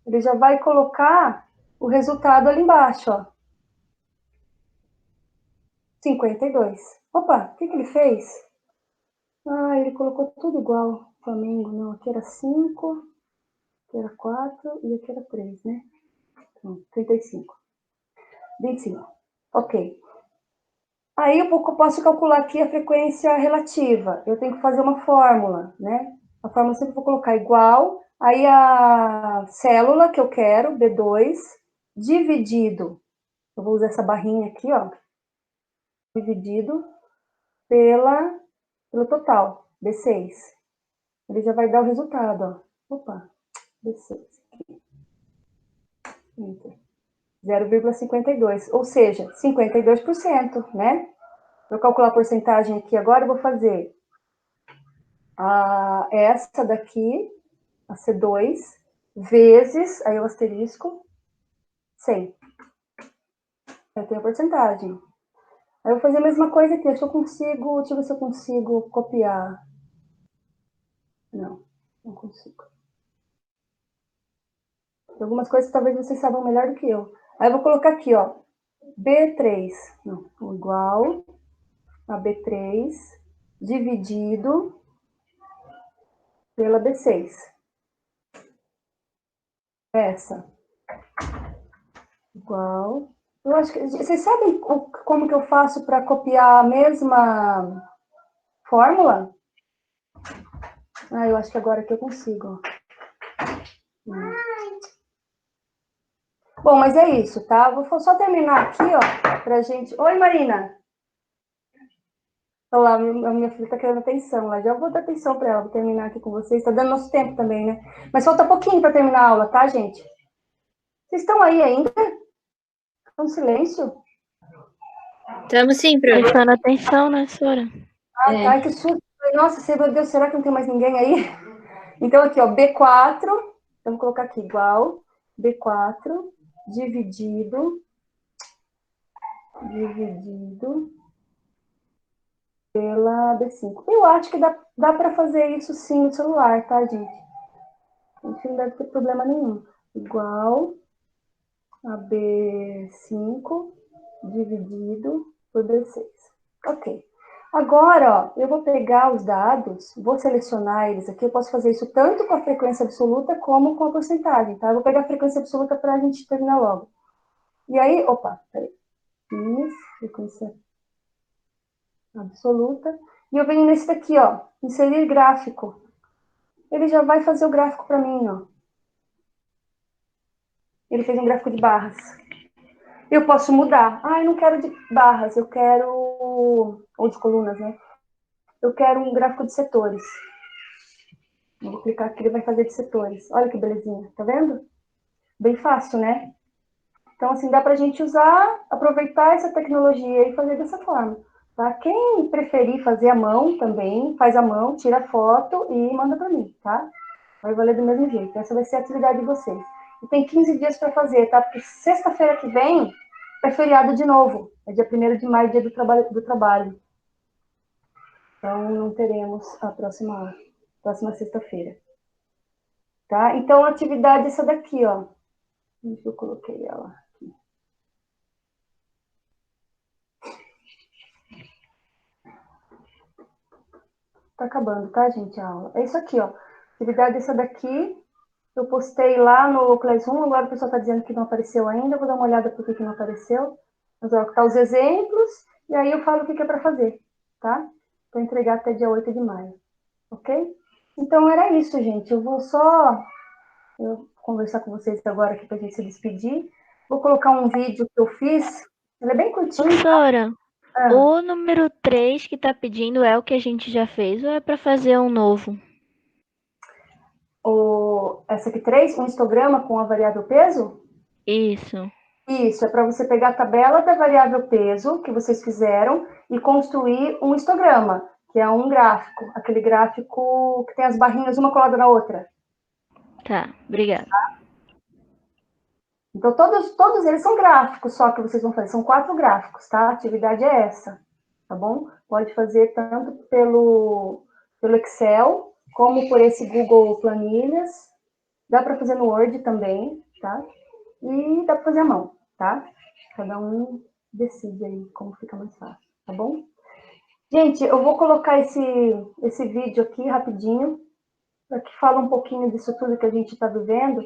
Ele já vai colocar o resultado ali embaixo, ó. 52. Opa, o que ele fez? Ele colocou tudo igual. Flamengo, não, aqui era 5, aqui era 4 e aqui era 3, né? Então, 35. 25. Ok. Aí eu posso calcular aqui a frequência relativa. Eu tenho que fazer uma fórmula, né? A fórmula sempre vou colocar igual, aí a célula que eu quero, B2, dividido, eu vou usar essa barrinha aqui, ó, dividido pelo total, B6. Ele já vai dar o resultado, ó. Opa, B6 aqui. 0,52, ou seja, 52%, né? Para eu calcular a porcentagem aqui agora, eu vou fazer essa daqui, a C2, vezes, aí o asterisco, 100. Eu tenho a porcentagem. Aí eu vou fazer a mesma coisa aqui, deixa eu ver se eu consigo copiar. Não consigo. Tem algumas coisas que talvez vocês saibam melhor do que eu. Aí eu vou colocar aqui, ó, B3, não, igual a B3 dividido pela B6. Essa. Igual. Eu acho que vocês sabem como que eu faço para copiar a mesma fórmula? Eu acho que agora que eu consigo. Bom, mas é isso, tá? Vou só terminar aqui, ó, pra gente... Oi, Marina! Olha lá, a minha filha tá querendo atenção lá. Já vou dar atenção para ela, vou terminar aqui com vocês. Tá dando nosso tempo também, né? Mas falta pouquinho para terminar a aula, tá, gente? Vocês estão aí ainda? Estão em silêncio? Estamos sim, professora. Prestando atenção, né, senhora? Tá, que susto. Nossa, meu Deus, será que não tem mais ninguém aí? Então, aqui, ó, B4, então vou colocar aqui, igual, B4 dividido pela B5. Eu acho que dá para fazer isso sim no celular, tá, gente? Não deve ter problema nenhum. Igual a B5 dividido por B6. Ok. Agora, ó, eu vou pegar os dados, vou selecionar eles aqui. Eu posso fazer isso tanto com a frequência absoluta como com a porcentagem, tá? Eu vou pegar a frequência absoluta para a gente terminar logo. E aí, opa, peraí. Frequência absoluta. E eu venho nesse daqui, ó, inserir gráfico. Ele já vai fazer o gráfico para mim, ó. Ele fez um gráfico de barras. Eu posso mudar. Eu não quero de barras, eu quero... Ou de colunas, né? Eu quero um gráfico de setores. Eu vou clicar aqui, ele vai fazer de setores. Olha que belezinha, tá vendo? Bem fácil, né? Então, assim, dá pra gente usar, aproveitar essa tecnologia e fazer dessa forma. Tá? Quem preferir fazer à mão também, faz à mão, tira a foto e manda pra mim, tá? Vai valer do mesmo jeito. Essa vai ser a atividade de vocês. E tem 15 dias para fazer, tá? Porque sexta-feira que vem é feriado de novo. É dia 1º de maio, dia do trabalho. Então, não teremos a próxima sexta-feira. Tá? Então, a atividade é essa daqui, ó. Onde eu coloquei ela? Aqui. Tá acabando, tá, gente, a aula. É isso aqui, ó. Atividade essa daqui. Eu postei lá no Classroom, agora o pessoal tá dizendo que não apareceu ainda. Eu vou dar uma olhada por que não apareceu. Mas, ó, tá os exemplos, e aí eu falo o que é para fazer, tá? Para entregar até dia 8 de maio, ok? Então, era isso, gente. Eu vou só conversar com vocês agora aqui pra gente se despedir. Vou colocar um vídeo que eu fiz. Ele é bem curtinho. Professora, Ah, o número 3 que tá pedindo é o que a gente já fez ou é para fazer um novo? essa aqui 3, um histograma com a variável peso? Isso. Isso, é para você pegar a tabela da variável peso que vocês fizeram e construir um histograma, que é um gráfico, aquele gráfico que tem as barrinhas uma colada na outra. Tá, obrigada. Então, todos eles são gráficos, só que vocês vão fazer. São 4 gráficos, tá? A atividade é essa, tá bom? Pode fazer tanto pelo Excel, como por esse Google Planilhas. Dá para fazer no Word também, tá? E dá para fazer à mão, tá? Cada um decide aí como fica mais fácil, tá bom? Gente, eu vou colocar esse vídeo aqui rapidinho, para que fala um pouquinho disso tudo que a gente está vivendo.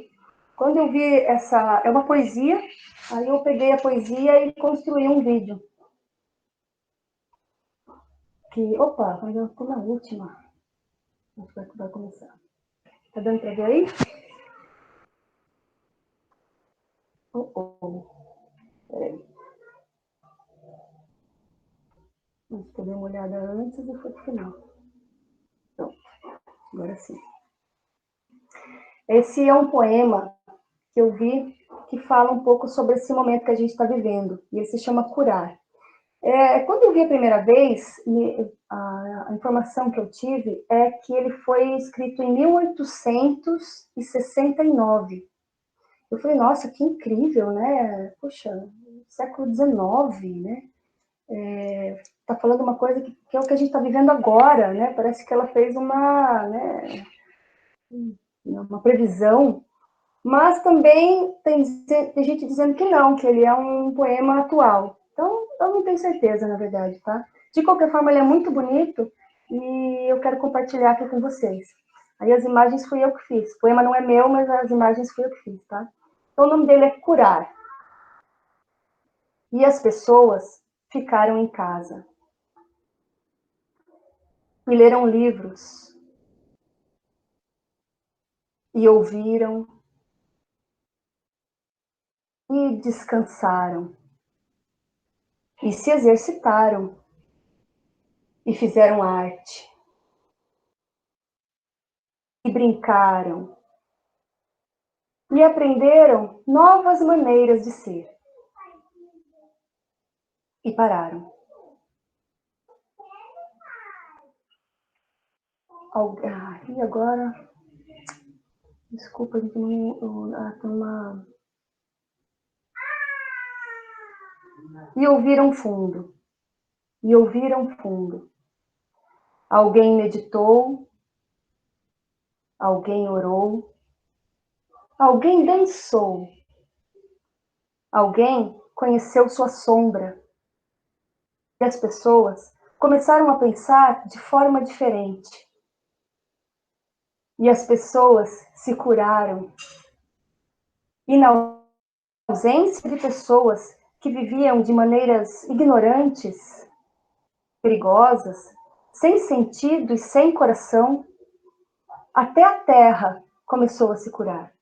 Quando eu vi é uma poesia, aí eu peguei a poesia e construí um vídeo. Opa, eu estou na última. Acho que vai começar. Tá dando para ver aí? Peraí. Acho que eu dei uma olhada antes e foi pro final. Pronto, agora sim. Esse é um poema que eu vi que fala um pouco sobre esse momento que a gente está vivendo. E ele se chama Curar. Quando eu vi a primeira vez, a informação que eu tive é que ele foi escrito em 1869. Eu falei, nossa, que incrível, né? Poxa, século XIX, né? Tá falando uma coisa que é o que a gente está vivendo agora, né? Parece que ela fez uma previsão, mas também tem gente dizendo que não, que ele é um poema atual. Então, eu não tenho certeza, na verdade, tá? De qualquer forma, ele é muito bonito e eu quero compartilhar aqui com vocês. Aí as imagens fui eu que fiz. O poema não é meu, mas as imagens fui eu que fiz, tá? Então, o nome dele é Curar. E as pessoas ficaram em casa. E leram livros. E ouviram. E descansaram. E se exercitaram. E fizeram arte. E brincaram. E aprenderam novas maneiras de ser. E pararam. E agora? Desculpa, gente, tem uma... E ouviram fundo. E ouviram fundo. Alguém meditou. Alguém orou. Alguém dançou. Alguém conheceu sua sombra. E as pessoas começaram a pensar de forma diferente. E as pessoas se curaram. E na ausência de pessoas que viviam de maneiras ignorantes, perigosas, sem sentido e sem coração, até a terra começou a se curar.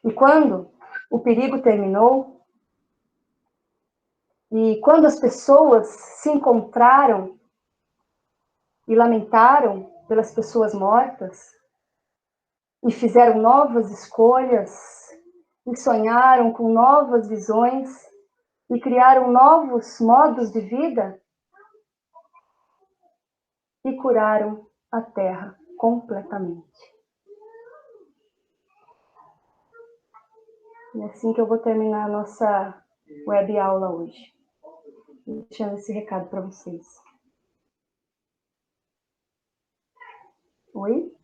E quando o perigo terminou, e quando as pessoas se encontraram e lamentaram pelas pessoas mortas, e fizeram novas escolhas, e sonharam com novas visões, e criaram novos modos de vida, e curaram a terra completamente. E é assim que eu vou terminar a nossa web aula hoje. Deixando esse recado para vocês. Oi?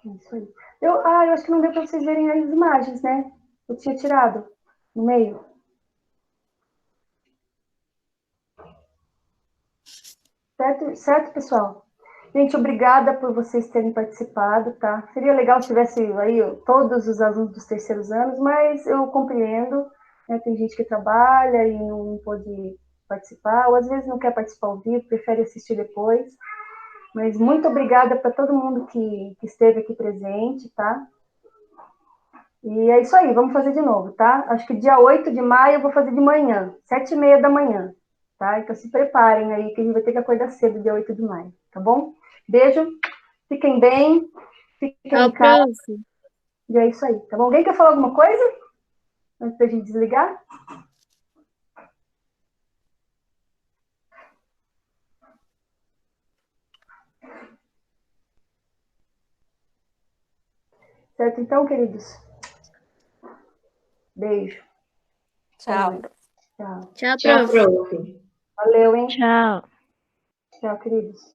Isso aí. Eu acho que não deu para vocês verem as imagens, né? Eu tinha tirado no meio. Certo, pessoal? Gente, obrigada por vocês terem participado, tá? Seria legal se tivesse aí todos os alunos dos terceiros anos, mas eu compreendo, né? Tem gente que trabalha e não pode participar, ou às vezes não quer participar ao vivo, prefere assistir depois. Mas muito obrigada para todo mundo que esteve aqui presente, tá? E é isso aí, vamos fazer de novo, tá? Acho que dia 8 de maio eu vou fazer de manhã, 7h30 da manhã, tá? Então se preparem aí, que a gente vai ter que acordar cedo dia 8 de maio, tá bom? Beijo, fiquem bem, fiquem em casa. E é isso aí, tá bom? Alguém quer falar alguma coisa? Antes da gente desligar? Certo, então, queridos? Beijo. Tchau. Tchau. Tchau, Tchau, prof. prof. Valeu, hein? Tchau. Tchau, queridos.